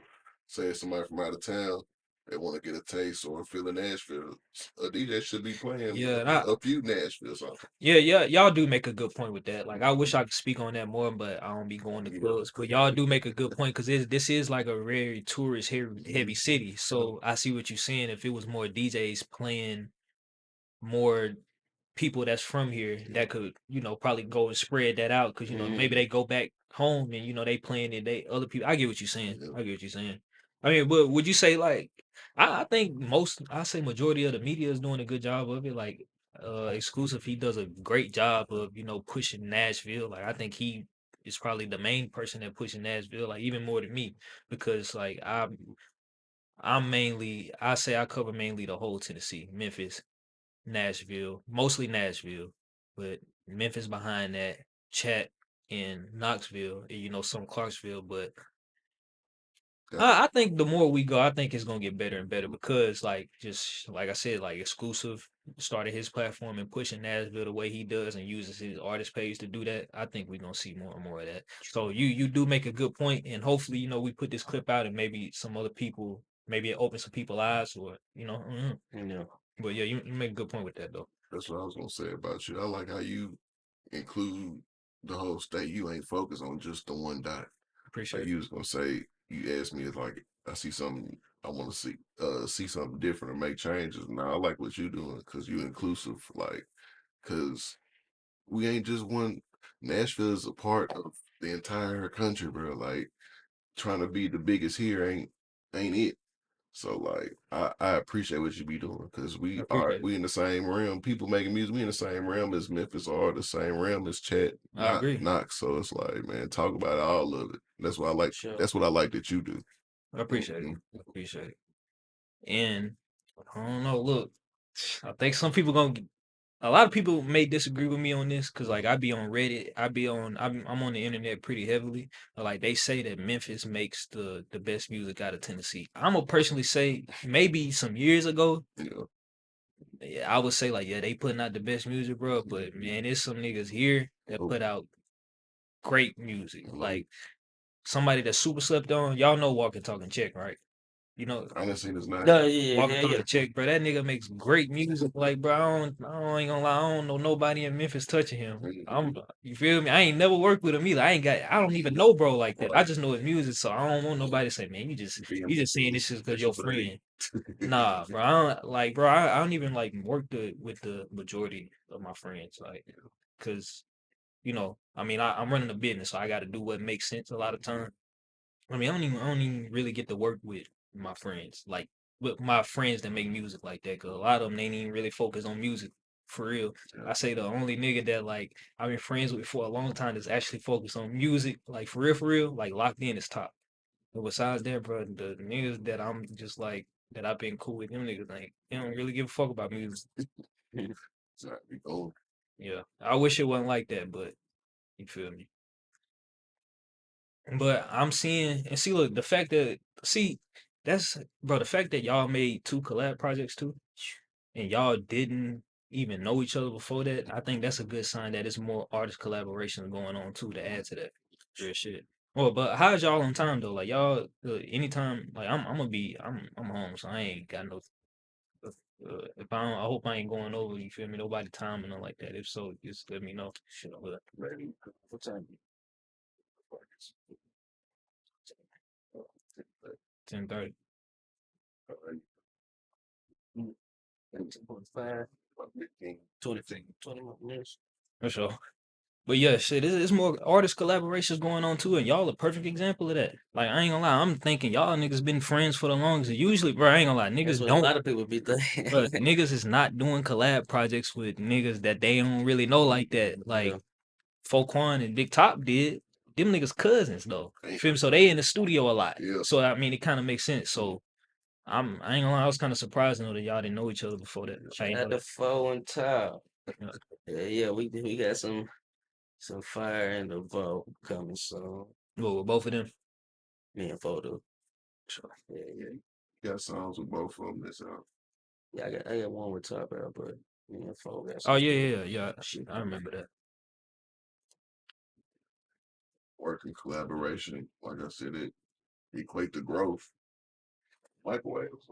say somebody from out of town, they want to get a taste or feel in Nashville, a DJ should be playing Yeah, a few Nashville songs. yeah, y'all do make a good point with that. Like, I wish I could speak on that more, but I don't be going to clubs. But y'all do make a good point because this is like a very tourist heavy city. So I see what you're saying. If it was more DJs playing more people that's from here, that could, probably go and spread that out because, maybe they go back home and, they playing it, they other people. I get what you're saying. Yeah. I get what you're saying. I mean, but would you say like I think I say majority of the media is doing a good job of it. Like Exclusive, he does a great job of, pushing Nashville. Like I think he is probably the main person that pushing Nashville, like even more than me, because like I say I cover mainly the whole Tennessee, Memphis, Nashville, mostly Nashville, but Memphis behind that, Chat in Knoxville, and, some Clarksville. But I think the more we go, I think it's gonna get better and better because, like, just like I said, like Exclusive started his platform and pushing Nashville the way he does and uses his artist page to do that. I think we're gonna see more and more of that. So you do make a good point, and hopefully, we put this clip out and maybe some other people, maybe it opens some people's eyes, or But yeah, you make a good point with that though. That's what I was gonna say about you. I like how you include the whole state. You ain't focused on just the one dot. Appreciate Like it. you was gonna say, you asked me if like I see something I want to see something different or make changes. Now I like what you doing because you inclusive. Like, because we ain't just one. Nashville is a part of the entire country, bro. Like trying to be the biggest here ain't it. So like I appreciate what you be doing because I appreciate it. we in the same realm. People making music, we in the same realm as Memphis or the same realm as Chat, I not agree. Knox. So it's like, man, talk about all of it. That's what I like. Sure. That's what I like that you do. I appreciate it. Mhm. I appreciate it. And I don't know. Look, I think some people a lot of people may disagree with me on this because like I be on Reddit, I'm on the internet pretty heavily. Like they say that Memphis makes the best music out of Tennessee. I'm gonna personally say maybe some years ago, Yeah. yeah, I would say like yeah they putting out the best music, bro. But man, there's some niggas here that Oh, put out great music. mhm. Like somebody that super slept on. Y'all know Walking Talking Check, right? You know, I didn't see this name. No, yeah, Walking yeah, Talking yeah. Check, bro. That nigga makes great music. Like, bro, I ain't gonna lie, I don't know nobody in Memphis touching him. You feel me? I ain't never worked with him either. I don't even know bro like that. I just know his music, so I don't want nobody to say, man, you just saying this just because your friend. Nah, bro. I don't like, bro. I don't even like work with the majority of my friends, like, cause I mean, I'm running a business, so I got to do what makes sense a lot of times. I mean, I don't even really get to work with my friends, like with my friends that make music like that. Cause a lot of them ain't even really focused on music for real. I say the only nigga that like I've been friends with for a long time that's actually focused on music, like for real, like locked in is Top. But besides that, bro, the niggas that I'm just like that I've been cool with, them niggas like they don't really give a fuck about music. Exactly. Oh, Yeah, I wish it wasn't like that, but you feel me. But I'm seeing and see, look, the fact that see that's bro, the fact that y'all made two collab projects too, and y'all didn't even know each other before that, I think that's a good sign that it's more artist collaboration going on too to add to that real shit. Well, but how's y'all on time though? Like y'all, anytime, like I'm gonna be, I'm home, so I ain't got no. If I don't, I hope I ain't going over. You feel me? Nobody timing or like that. If so, just let me know. But maybe. What time? 10:30. 10:45, 20 more minutes. For sure. But yeah, shit, it's more artist collaborations going on too, and y'all a perfect example of that. Like I ain't gonna lie, I'm thinking y'all niggas been friends for the longest. Usually, bro, I ain't gonna lie, That's niggas what a don't. lot of people be thinking. But niggas is not doing collab projects with niggas that they don't really know like that. Like Yeah. Foquan and Big Top did. Them niggas cousins though. You feel me? So they in the studio a lot. Yeah. So I mean, it kind of makes sense. So I ain't gonna lie, I was kind of surprised though that y'all didn't know each other before that. I ain't At know the that. phone top. Yeah. Yeah, we got some So Fire and the Vault coming soon. Well, with both of them. Me and Photo. Sure. Yeah. Got songs with both of them. That's out. Yeah, I got one with Top Out, but me and Photo got Oh some yeah. shit. I remember that. Working collaboration. Like I said, it equate to growth. Microwaves.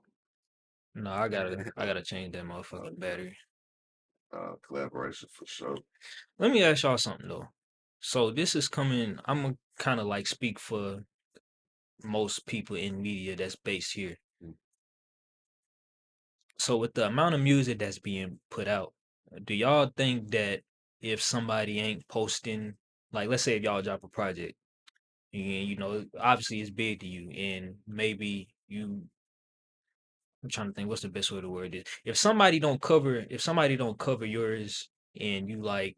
No, I gotta change that motherfucking battery. Collaboration for sure. Let me ask y'all something though. So this is coming. I'm gonna kind of like speak for most people in media that's based here. So with the amount of music that's being put out, do y'all think that if somebody ain't posting, like let's say if y'all drop a project, and you know obviously it's big to you, and maybe you, I'm trying to think what's the best way to word it. If somebody don't cover yours, and you like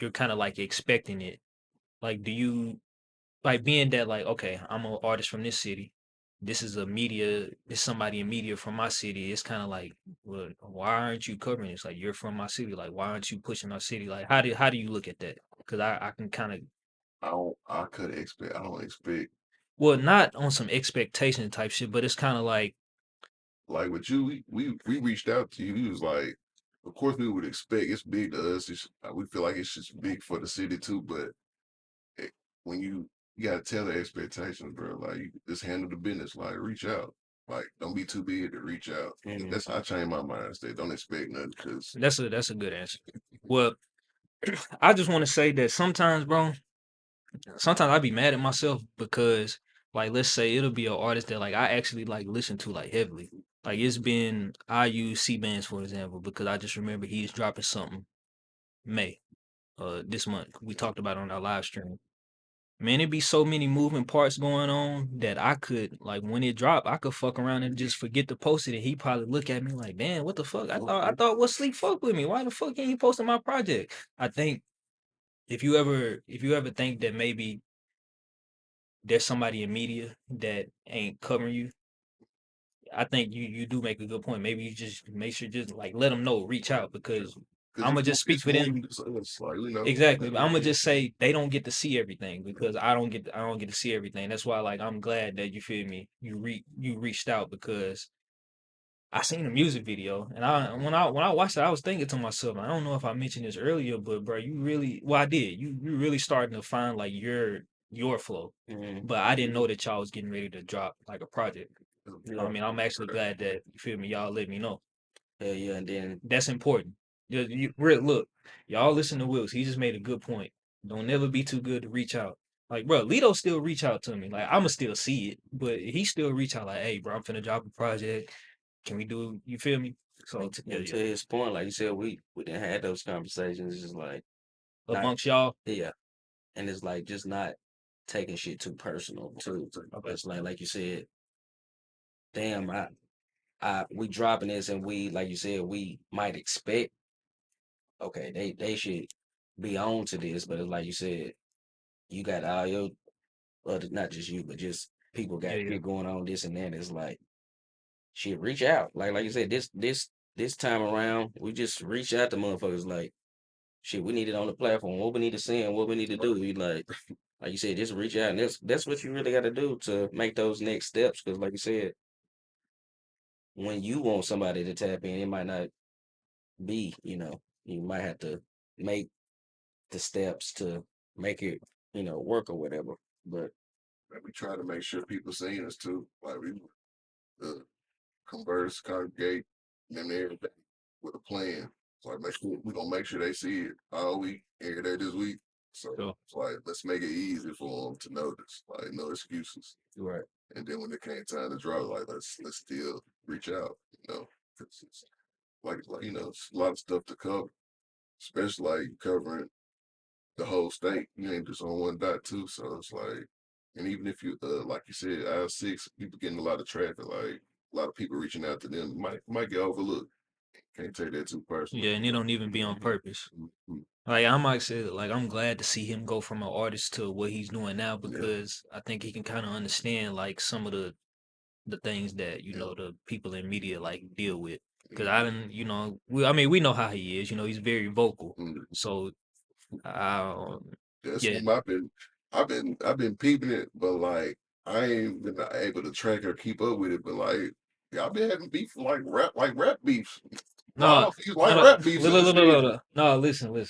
you're kind of like expecting it, like do you like being that like okay, I'm an artist from this city. This somebody in media from my city. It's kind of like, well, why aren't you covering this? Like you're from my city. Like why aren't you pushing our city? Like how do you look at that? Because I can kind of, I could expect. I don't expect. well, not on some expectation type shit, but it's kind of Like with you, we reached out to you. He was like, of course we would expect. It's big to us. We feel like it's just big for the city too. But it, when you gotta tell the expectations, bro. Like you just handle the business. Like reach out. Like don't be too big to reach out. That's how I changed my mind. Say don't expect nothing because that's a good answer. Well, I just want to say that sometimes, bro, sometimes I be mad at myself because like let's say it'll be an artist that like I actually like listen to like heavily. Like it's been I use C bands for example because I just remember he's dropping something May this month. We talked about it on our live stream. Man, it be so many moving parts going on that I could like when it drop, I could fuck around and just forget to post it, and he probably look at me like, "Damn, what the fuck? I thought what sleep fuck with me? Why the fuck ain't you posting my project?" I think if you ever think that maybe there's somebody in media that ain't covering you, I think you do make a good point. Maybe you just make sure just like let them know, reach out because I'm gonna just speak it's for more them. than just us. Like you know, Exactly. I'm gonna just say they don't get to see everything because I don't get to see everything. That's why like I'm glad that you feel me. You reached out because I seen the music video and when I watched it, I was thinking to myself, I don't know if I mentioned this earlier, but bro, you really well I did. You really starting to find like your flow. But I didn't know that y'all was getting ready to drop like a project. I mean, I'm actually glad that you feel me, y'all let me know. Hell yeah, and then That's important. Look, y'all listen to Wills. He just made a good point. Don't never be too good to reach out. Like, bro, Lito still reach out to me. Like, I'ma still see it, but he still reach out like, hey, bro, I'm finna drop a project. Can we do? You feel me? So yeah, and yeah. to his point, like you said, we didn't have those conversations. It's just like not Amongst y'all, yeah, and it's like just not taking shit too personal too. okay. It's like you said, damn, we dropping this, and we like you said, we might expect okay, they should be on to this, but it's like you said, you got all your other not just you, but just people Yeah, got yeah, shit going on this and that. It's like shit, reach out. Like you said, this time around, we just reach out to motherfuckers like shit, we need it on the platform. What we need to send, what we need to do. We like you said, just reach out, and that's what you really got to do to make those next steps. Because like you said, when you want somebody to tap in, it might not be, you might have to make the steps to make it, work or whatever. But we try to make sure people seeing us too. Like we converse, congregate, and everything with a plan. So like we gonna make sure they see it all week, every day this week. So sure. it's like let's make it easy for them to notice. Like no excuses. right, And then when it came time to drop, like let's still reach out. You know, 'cause it's like it's a lot of stuff to cover, especially like covering the whole state. You ain't just on one dot too. So it's like, and even if you like you said, I-6, people getting a lot of traffic. Like a lot of people reaching out to them might get overlooked. Can't take that too personal. Yeah, and it don't even be on purpose. Mhm. Like I might say, like I'm glad to see him go from an artist to what he's doing now Yeah, because I think he can kind of understand like some of the things that yeah. the people in media like deal with. Because I Mhm. didn't, I mean, we know how he is. He's very vocal. Mhm. So That's Yeah. when I've been peeping it, but like I ain't been able to track or keep up with it. But like y'all been having beef like rap beefs. A lot No, of you no, like no, rap beefs in the city. no,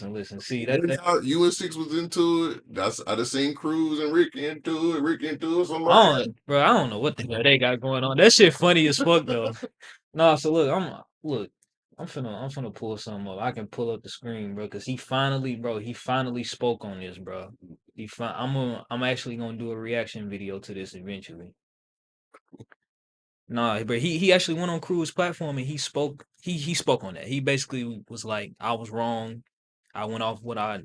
listen. See that, When y'all, you and Six was into it, I just seen Cruz and Ricky into it. So I'm like, I don't know what the hell they got going on. That shit funny as fuck though. No, so look, I'm finna pull something up. I can pull up the screen, bro, because he finally spoke on this, bro. I'm actually gonna do a reaction video to this eventually. Nah, but he actually went on Cruz's platform and he spoke on that. He basically was like, I was wrong. I went off what I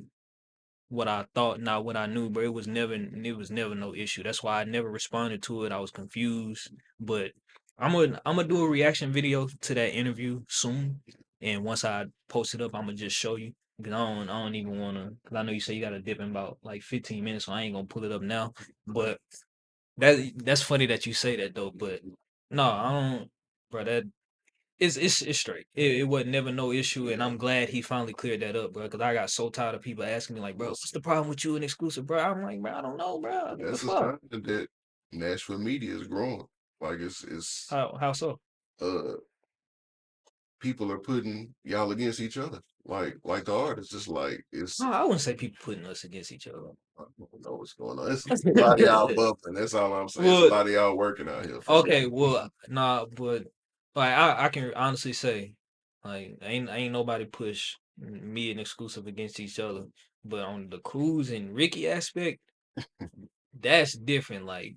thought, not what I knew, but it was never no issue. That's why I never responded to it. I was confused. But I'm gonna do a reaction video to that interview soon. And once I post it up, I'm gonna just show you. Because I don't even wanna, because I know you say you gotta dip in about like 15 minutes, so I ain't gonna pull it up now. But that's funny that you say that though. But no, I don't, bro. That it's straight. It was never no issue, and I'm glad he finally cleared that up, bro. Because I got so tired of people asking me like, bro, what's the problem with you and exclusive, bro? I'm like, bro, I don't know, bro. What the that's a fuck? sign that Nashville media is growing. Like it's How so? uh people are putting y'all against each other. Like the artists, just like it's No, I wouldn't say people putting us against each other. I don't know what's going on. It's a lot of y'all bumping. That's all I'm saying. It's a Well, lot of y'all working out here for sure. okay, well, nah, but like I can honestly say, like ain't nobody push me and exclusive against each other. But on the Cruz and Ricky aspect, that's different. Like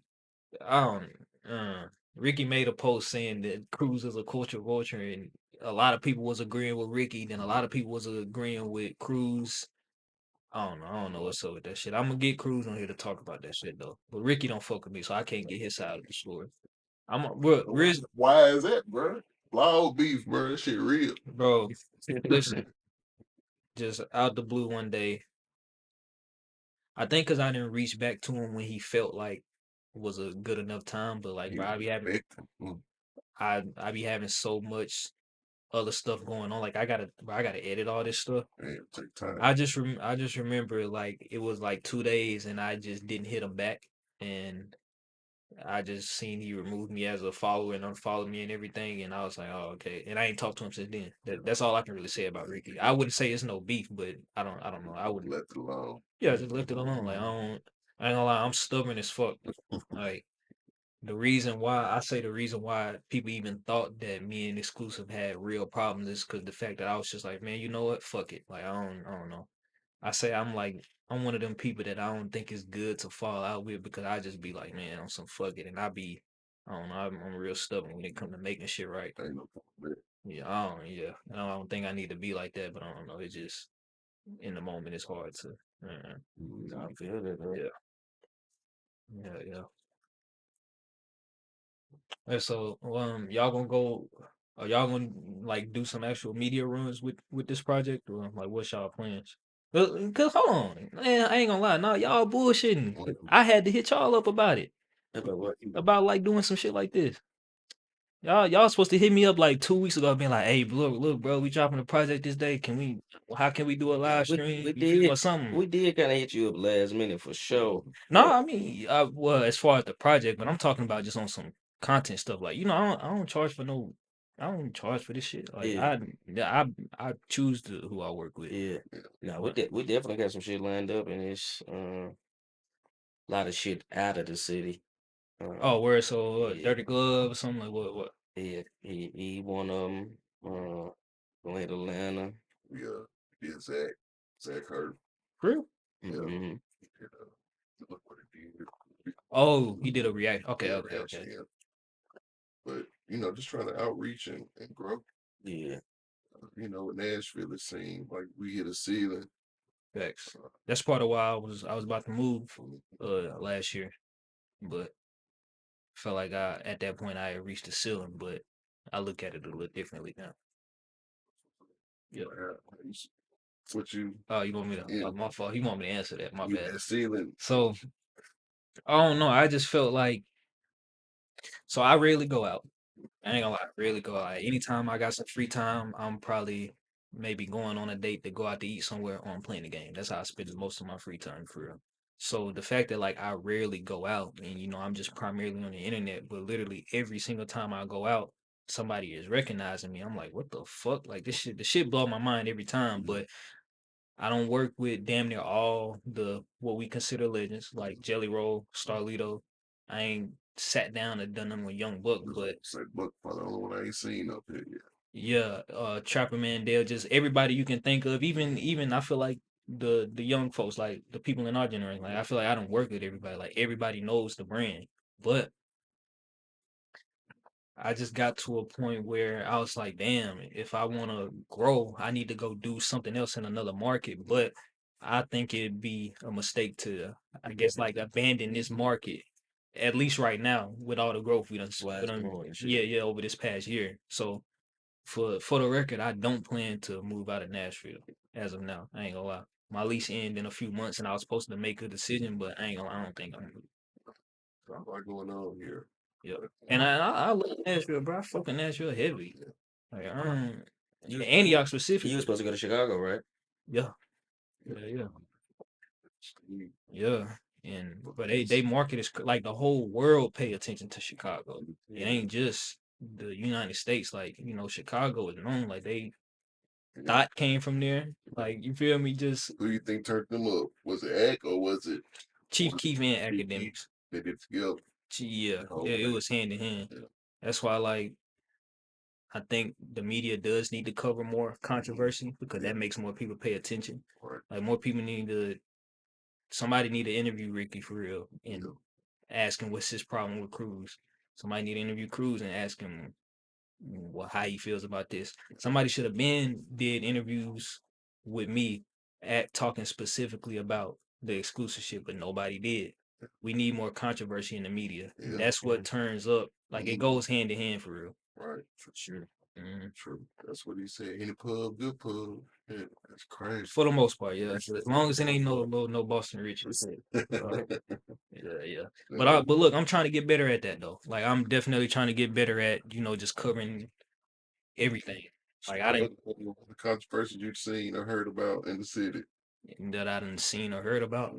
I don't. Ricky made a post saying that Cruz is a culture vulture, and a lot of people was agreeing with Ricky. Then a lot of people was agreeing with Cruz. I don't know. I don't know what's up with that shit. I'm gonna get Cruz on here to talk about that shit though. But Ricky don't fuck with me, so I can't get his side of the story. Bro, Why is that, bro? Loud beef, bro. That shit real. bro. Listen, just out the blue one day, I think because I didn't reach back to him when he felt like was a good enough time. But like, He bro, was expecting. I be having so much other stuff going on. Like I gotta edit all this stuff. Man, take time. I just remember like it was like 2 days and I just didn't hit him back, and I just seen he removed me as a follower and unfollowed me and everything, and I was like, oh okay. And I ain't talked to him since then. That's all I can really say about Ricky. I wouldn't say it's no beef, but I don't know. I wouldn't. Left it alone. Yeah, I just left it alone. Like I ain't gonna lie, I'm stubborn as fuck. Like the reason why people even thought that me and Exclusive had real problems is because the fact that I was just like, man, you know what? Fuck it. Like I don't know. I'm one of them people that I don't think is good to fall out with because I just be like, man, on some fuck it, and I don't know, I'm real stubborn when it comes to making shit right. Ain't no problem. Yeah, I don't think I need to be like that, but I don't know. It just in the moment it's hard to. I feel that, though. Yeah. And so, y'all gonna go? Are y'all gonna like do some actual media runs with this project, or like what's y'all plans? Cause hold on, man, I ain't gonna lie, no, y'all bullshitting. I had to hit y'all up about it, About what? about like doing some shit like this. Y'all supposed to hit me up like 2 weeks ago, being like, "Hey, look, bro, we dropping a project this day. How can we do a live stream? We You feel me, or did. something?" We did kind of hit you up last minute for sure. No, I mean, well, as far as the project, but I'm talking about just on some content stuff. Like, I don't charge for no, I don't charge for this shit. Like, Yeah. I choose who I work with. Yeah. No, But- we definitely got some shit lined up, and it's a lot of shit out of the city. Oh, where so Yeah. Dirty Glove or something like what? Yeah, he one of them. Going to Atlanta. Yeah, Zach Hurt. Real? Yeah. Mhm. Look what it did. Oh, he did a react. Okay, Yeah, okay. yeah. But just trying to outreach and grow. Yeah. With Nashville, it seemed like we hit a ceiling. Facts. That's part of why I was about to move last year, but felt like at that point I had reached the ceiling. But I look at it a little differently now. Yeah. What you? Oh, you want me to? Yeah. My fault. You want me to answer that? My bad. That ceiling. So I don't know. I just felt like so I rarely go out. I ain't gonna lie, I rarely go out. Anytime I got some free time, I'm probably maybe going on a date to go out to eat somewhere, or I'm playing the game. That's how I spend most of my free time for real. So the fact that like I rarely go out and I'm just primarily on the internet, but literally every single time I go out, somebody is recognizing me. I'm like, what the fuck? Like the shit blow my mind every time. But I don't work with damn near all the what we consider legends, like Jelly Roll, Starlito. I ain't sat down and done them with Young Buck, but It's like Buck probably the only one I ain't seen up here yet. yeah, Trapper Man, they'll just everybody you can think of, even I feel like the young folks, like the people in our generation, like I feel like I don't work with everybody. Like everybody knows the brand. But I just got to a point where I was like, damn, if I want to grow, I need to go do something else in another market. But I think it'd be a mistake to, I guess, like abandon this market, at least right now, with all the growth yeah, over this past year. So for the record, I don't plan to move out of Nashville as of now. I ain't gonna lie. My lease end in a few months, and I was supposed to make a decision, but I ain't gonna. I don't think I'm. Got a lot going on here. Yeah, and I love Nashville, bro. I fucking Nashville heavy. Like Antioch specifically. You were supposed to go to Chicago, right? Yeah, yeah. Yeah. And but they market is like the whole world pay attention to Chicago. It ain't just the United States. Like Chicago is known. Like Dot came from there. Like you feel me? Just Who you think turned them up? Was it Ack or was it Chief Keef and Chief Keef? academics. They did together. Yeah, Okay. it was hand in hand. Yeah. That's why like I think the media does need to cover more controversy because that makes more people pay attention. Right. Like more people somebody need to interview Ricky for real and ask him what's his problem with Cruz. Somebody need to interview Cruz and ask him how he feels about this. Somebody should have did interviews with me at talking specifically about the exclusive shit, but nobody did. We need more controversy in the media. Yeah. That's what turns up. Like it goes hand in hand for real. Right, for sure. True. That's what he said. Any pub, good pub. Yeah, that's crazy. For the most part, yeah. As long as it ain't no Boston Riches. Yeah. But look, I'm trying to get better at that though. Like I'm definitely trying to get better at just covering everything. Like I didn't the controversies you've seen or heard about in the city that I didn't seen or heard about.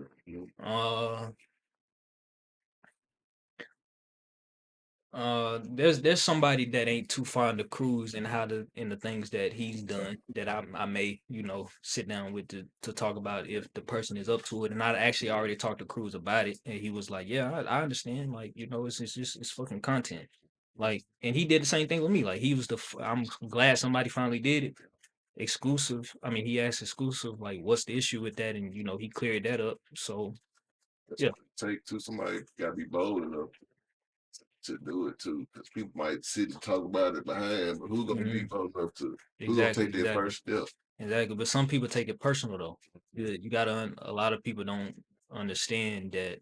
There's somebody that ain't too fond of Cruz and the things that he's done that I may sit down with to talk about if the person is up to it. And I actually already talked to Cruz about it, and he was like, "Yeah, I understand. Like it's just it's fucking content." Like, and he did the same thing with me. Like he was I'm glad somebody finally did it. Exclusive. I mean, he asked Exclusive like, "What's the issue with that?" And he cleared that up. So yeah, take to somebody gotta be bold enough to do it too, because people might sit and talk about it behind, but who's gonna be bold enough to? Who's gonna take their first step? Exactly, but some people take it personal though. You gotta. A lot of people don't understand that.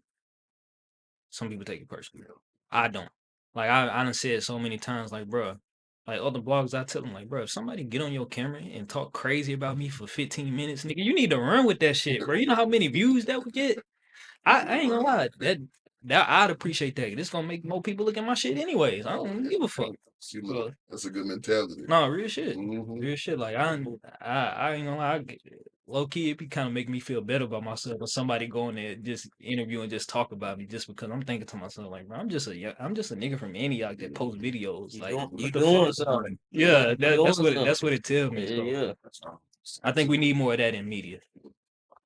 Some people take it personal. I don't. Like I done said so many times, like bro, like other blogs, I tell them like, bro, if somebody get on your camera and talk crazy about me for 15 minutes, nigga, you need to run with that shit, bro. You know how many views that would get? I ain't gonna lie, that I'd appreciate that. This gonna make more people look at my shit anyways. I don't give a fuck. See, look, that's a good mentality. No, real shit. Real shit. Like I ain't gonna lie. Low key, it be kind of make me feel better about myself when somebody go in there just interview and just talk about me just because I'm thinking to myself like, bro, I'm just a nigga from Antioch that post videos. Like you doing something. Yeah, that's what it tells me. So. Yeah. I think we need more of that in media.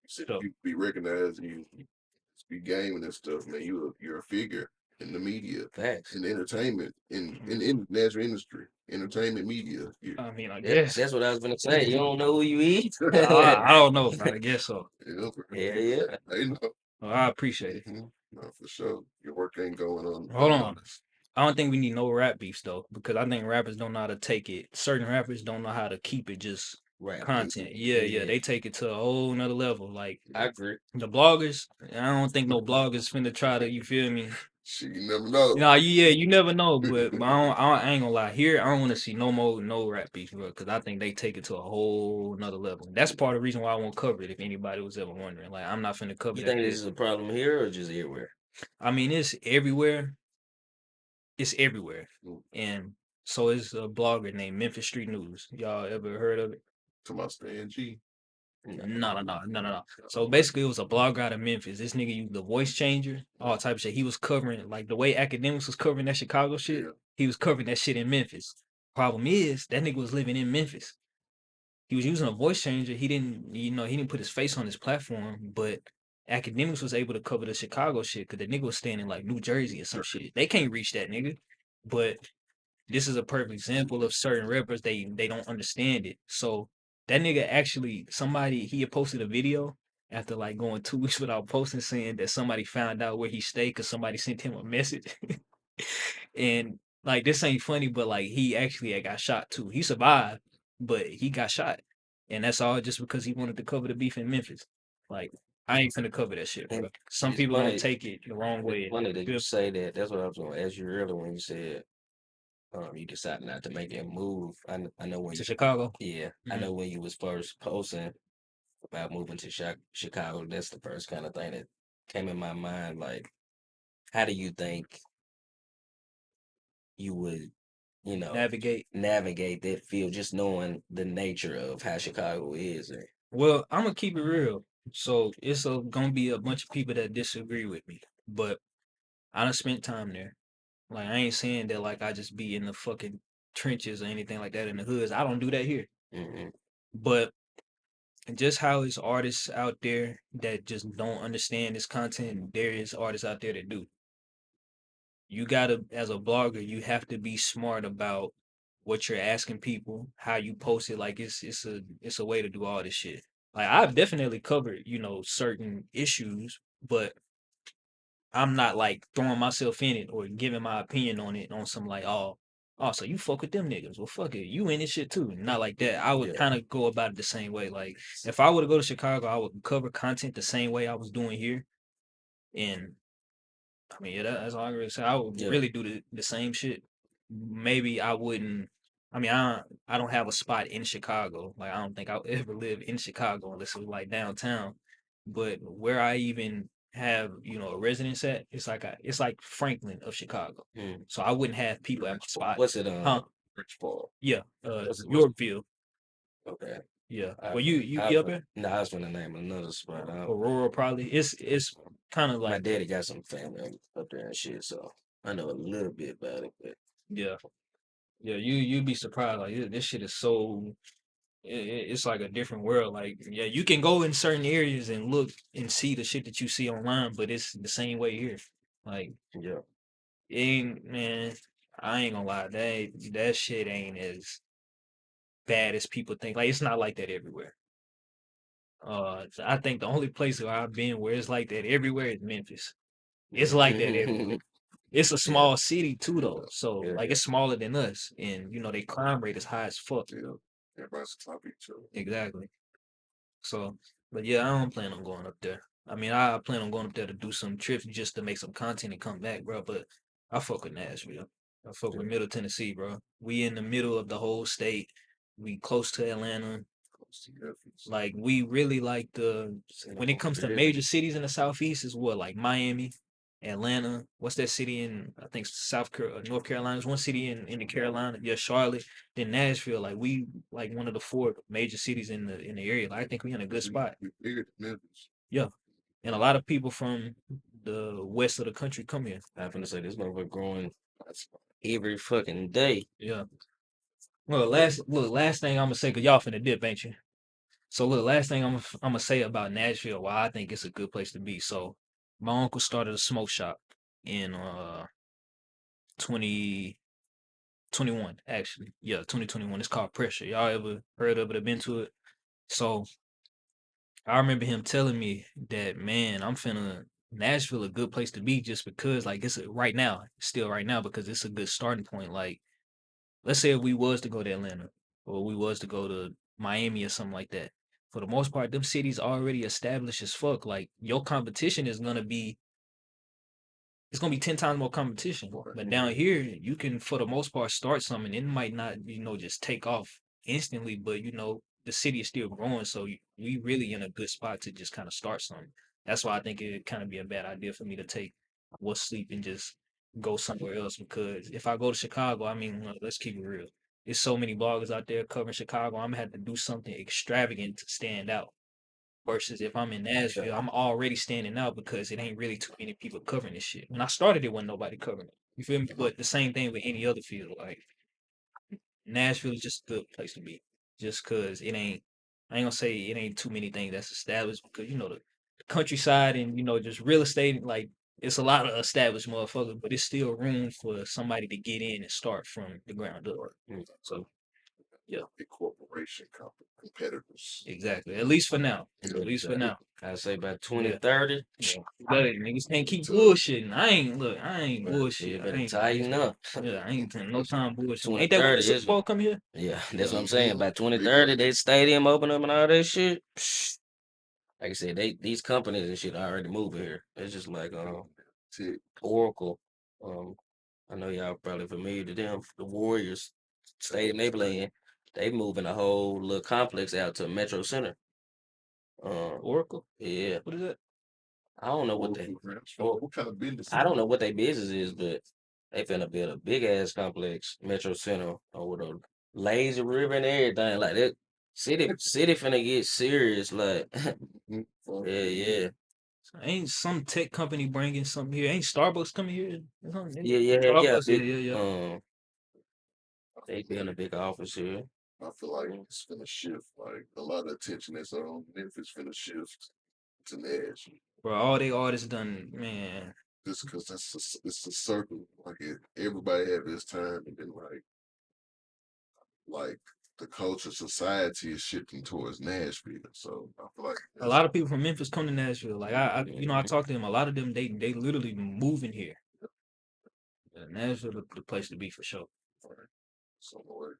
So you be recognized, you be gaming and stuff, man. You're a figure in the media, facts, in entertainment, in national industry, entertainment media. I mean, I guess that's what I was gonna say. You don't know who you eat. I don't know, but I guess so. Yeah. They know. Well, I appreciate it. No, for sure. Your work ain't going on. Hold on. I don't think we need no rap beefs though, because I think rappers don't know how to take it. Certain rappers don't know how to keep it just content. Yeah, they take it to a whole nother level. Like I agree. The bloggers, I don't think no bloggers finna try to. You feel me? Shit, you never know. No, you never know. But I ain't gonna lie. Here, I don't want to see no rap beefs, bro, because I think they take it to a whole nother level. That's part of the reason why I won't cover it. If anybody was ever wondering, like I'm not finna cover. You think this is a problem here or just everywhere? I mean, it's everywhere. It's everywhere. And so it's a blogger named Memphis Street News. Y'all ever heard of it? To my Stan G. No. So basically, it was a blogger out of Memphis. This nigga used the voice changer, all type of shit. He was covering like the way academics was covering that Chicago shit. Yeah. He was covering that shit in Memphis. Problem is, that nigga was living in Memphis. He was using a voice changer. He didn't, he didn't put his face on his platform, but academics was able to cover the Chicago shit because the nigga was staying in like New Jersey or some shit. They can't reach that nigga. But this is a perfect example of certain rappers they don't understand it. So that nigga actually he had posted a video after like going 2 weeks without posting saying that somebody found out where he stayed because somebody sent him a message. And like this ain't funny, but like he actually had got shot too. He survived, but he got shot. And that's all just because he wanted to cover the beef in Memphis. Like I ain't finna cover that shit, bro. And Some it's people gonna funny. take it the wrong way. It's funny that Feel- you say that. That's what I was gonna ask you earlier when you said you decided not to make that move. I know when to you, Chicago. yeah, I know when you was first posting about moving to Chicago. That's the first kind of thing that came in my mind. Like, how do you think you would, Navigate. navigate that field, just knowing the nature of how Chicago is? Well, I'm gonna keep it real. So it's gonna be a bunch of people that disagree with me, but I done spent time there. Like I ain't saying that like I just be in the fucking trenches or anything like that in the hoods. I don't do that here. Mm-hmm. But just how it's artists out there that just don't understand this content, there is artists out there that do. You gotta, as a blogger, you have to be smart about what you're asking people, how you post it. Like it's a way to do all this shit. Like I've definitely covered, certain issues, but I'm not like throwing myself in it or giving my opinion on it on some like, so you fuck with them niggas. Well, fuck it. You in this shit too. Not like that. I would Yeah. kind of go about it the same way. Like if I were to go to Chicago, I would cover content the same way I was doing here. And I mean, yeah, that's all I really say. I would Yeah. really do the same shit. Maybe I wouldn't. I mean, I don't have a spot in Chicago. Like I don't think I'll ever live in Chicago unless it was like downtown. But where I even have a residence at, it's like Franklin of Chicago. Mm. So I wouldn't have people at my spot. What's it? Huh? Rich Paul. Yeah. What's it? Yorkville. Okay. Yeah. I Well, you up there? No, I was gonna name another spot. Aurora probably. It's kind of My like daddy got some family up there and shit, so I know a little bit about it. But yeah. Yeah, you'd be surprised. Like this shit is so it's like a different world. Like yeah, you can go in certain areas and look and see the shit that you see online, but it's the same way here. Like yeah, it ain't man, I ain't gonna lie, that shit ain't as bad as people think. Like it's not like that everywhere. I think the only place where I've been where it's like that everywhere is Memphis. It's like that everywhere. It's a small city too, though. So Yeah. like it's smaller than us, and they crime rate is high as fuck. Yeah. Everybody's top each other. Exactly. So, but yeah, I don't plan on going up there. I mean, I plan on going up there to do some trips just to make some content and come back, bro. But I fuck with Nashville. I fuck with Middle Tennessee, bro. We in the middle of the whole state. We close to Atlanta. Like we really like when it comes to major cities in the southeast is what like Miami, Atlanta. What's that city in I think North Carolina? There's one city in the Carolina. Yeah, Charlotte. Then Nashville. Like we like one of the four major cities in the area. Like, I think we in a good spot. We bigger than Memphis. Yeah, and a lot of people from the west of the country come here. I'm gonna say this motherfucker growing every fucking day. Yeah. Well, last thing I'm gonna say, cause y'all finna dip, ain't you? So look, last thing I'm gonna say about Nashville, why I think it's a good place to be. So my uncle started a smoke shop in 2021, actually. Yeah, 2021. It's called Pressure. Y'all ever heard of it or been to it? So I remember him telling me that, man, I'm finna Nashville a good place to be just because like right now, still right now, because it's a good starting point. Like, let's say if we was to go to Atlanta or we was to go to Miami or something like that. For the most part, them cities already established as fuck. Like your competition is gonna be it's gonna be 10 times more competition. But down here, you can for the most part start something. It might not, just take off instantly, but the city is still growing. So we really in a good spot to just kind of start something. That's why I think it'd kind of be a bad idea for me to take what's sleep and just go somewhere else because if I go to Chicago, I mean, let's keep it real. it's so many bloggers out there covering Chicago. I'm gonna have to do something extravagant to stand out. Versus if I'm in Nashville, I'm already standing out because it ain't really too many people covering this shit. When I started, it wasn't nobody covering it. You feel me? But the same thing with any other field. Like Nashville is just a good place to be. Just cause it ain't I ain't gonna say it ain't too many things that's established because the countryside and just real estate, like it's a lot of established motherfuckers, but it's still room for somebody to get in and start from the ground up. So yeah, Big corporation competitors. exactly. At least for now. At least for now. I say by Yeah. 2030, Yeah. Niggas can't keep bullshitting. I ain't you bullshit. I better ain't tighten up. Yeah, I ain't no time bullshit. Ain't that when the 2030 Super is Bowl come here? yeah, that's what I'm saying. By Big 2030, one. they stadium open up and all that shit. Like I said, these companies and shit are already moving here. It's just like Oracle. I know y'all probably familiar to them. The Warriors stadium they play in. They moving a whole little complex out to Metro Center. Oracle? Yeah, What is that? I don't know what What kind of business? I don't know what their business is, but they finna build a big ass complex, Metro Center, or with a lazy river and everything like that. City finna get serious, like yeah. Ain't some tech company bringing something here? Ain't Starbucks coming here? Yeah. Starbucks, Big, yeah. they building a big office here. I feel like it's finna shift. Like a lot of attention is on Memphis finna shift to Nashville. Bro, all they artists done, man. Just because it's a circle. Like everybody have this time, and then like the culture, society is shifting towards Nashville. So I feel like A lot of people from Memphis come to Nashville. Like I talked to them. A lot of them, they literally moving here. Yeah, Nashville, the place to be for sure. somewhere.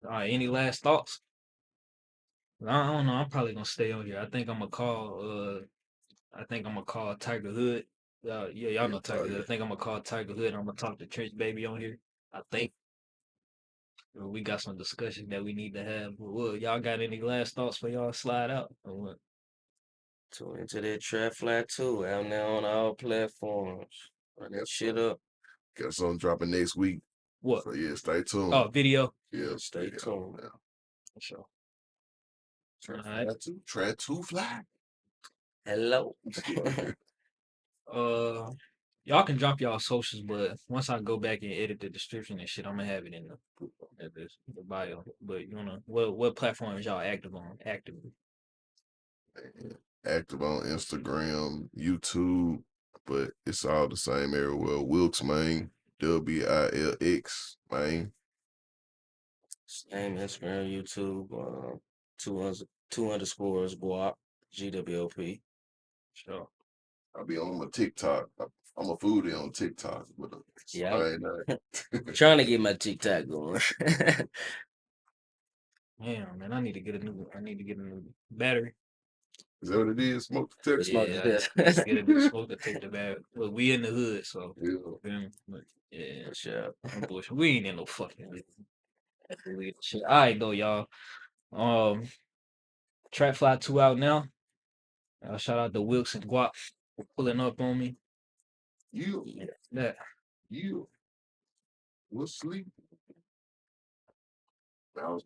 All right, any last thoughts? I don't know. I'm probably gonna stay on here. I think I'm gonna call Tiger Hood. Y'all know Tiger Hood. I think I'm gonna call Tiger Hood. I'm gonna talk to Trench Baby on here. I think we got some discussion that we need to have. But what, y'all got any last thoughts for y'all slide out? Or what? Tune into that Trap Flat too, out now on all platforms. Run that shit up. Got something dropping next week. What? So yeah, stay tuned. Oh, video. Yeah, Stay tuned. Yeah. For sure. Try to fly. Hello. Y'all can drop y'all socials, but once I go back and edit the description and shit, I'm gonna have it in the bio. But what platforms y'all active on? Actively. Active on Instagram, YouTube, but it's all the same everywhere. Wilx, man. WILX, man. Same Instagram, YouTube, two underscores Gwop, GWOP. Sure. I'll be on my TikTok. I'm a foodie on TikTok. But Yeah, I'm trying to get my TikTok going. Damn, man, I need to get a new battery. Is that what it is? Smoke detector? Yeah, let's get a new smoke detector battery. Look, we in the hood, so Yeah. but yeah, Sure. no bullshit. We ain't in no fucking hood. Shit. All right, though, y'all. Trap Fly 2 out now. Shout out to Wilx Gwop for pulling up on me. You That. will sleep. I was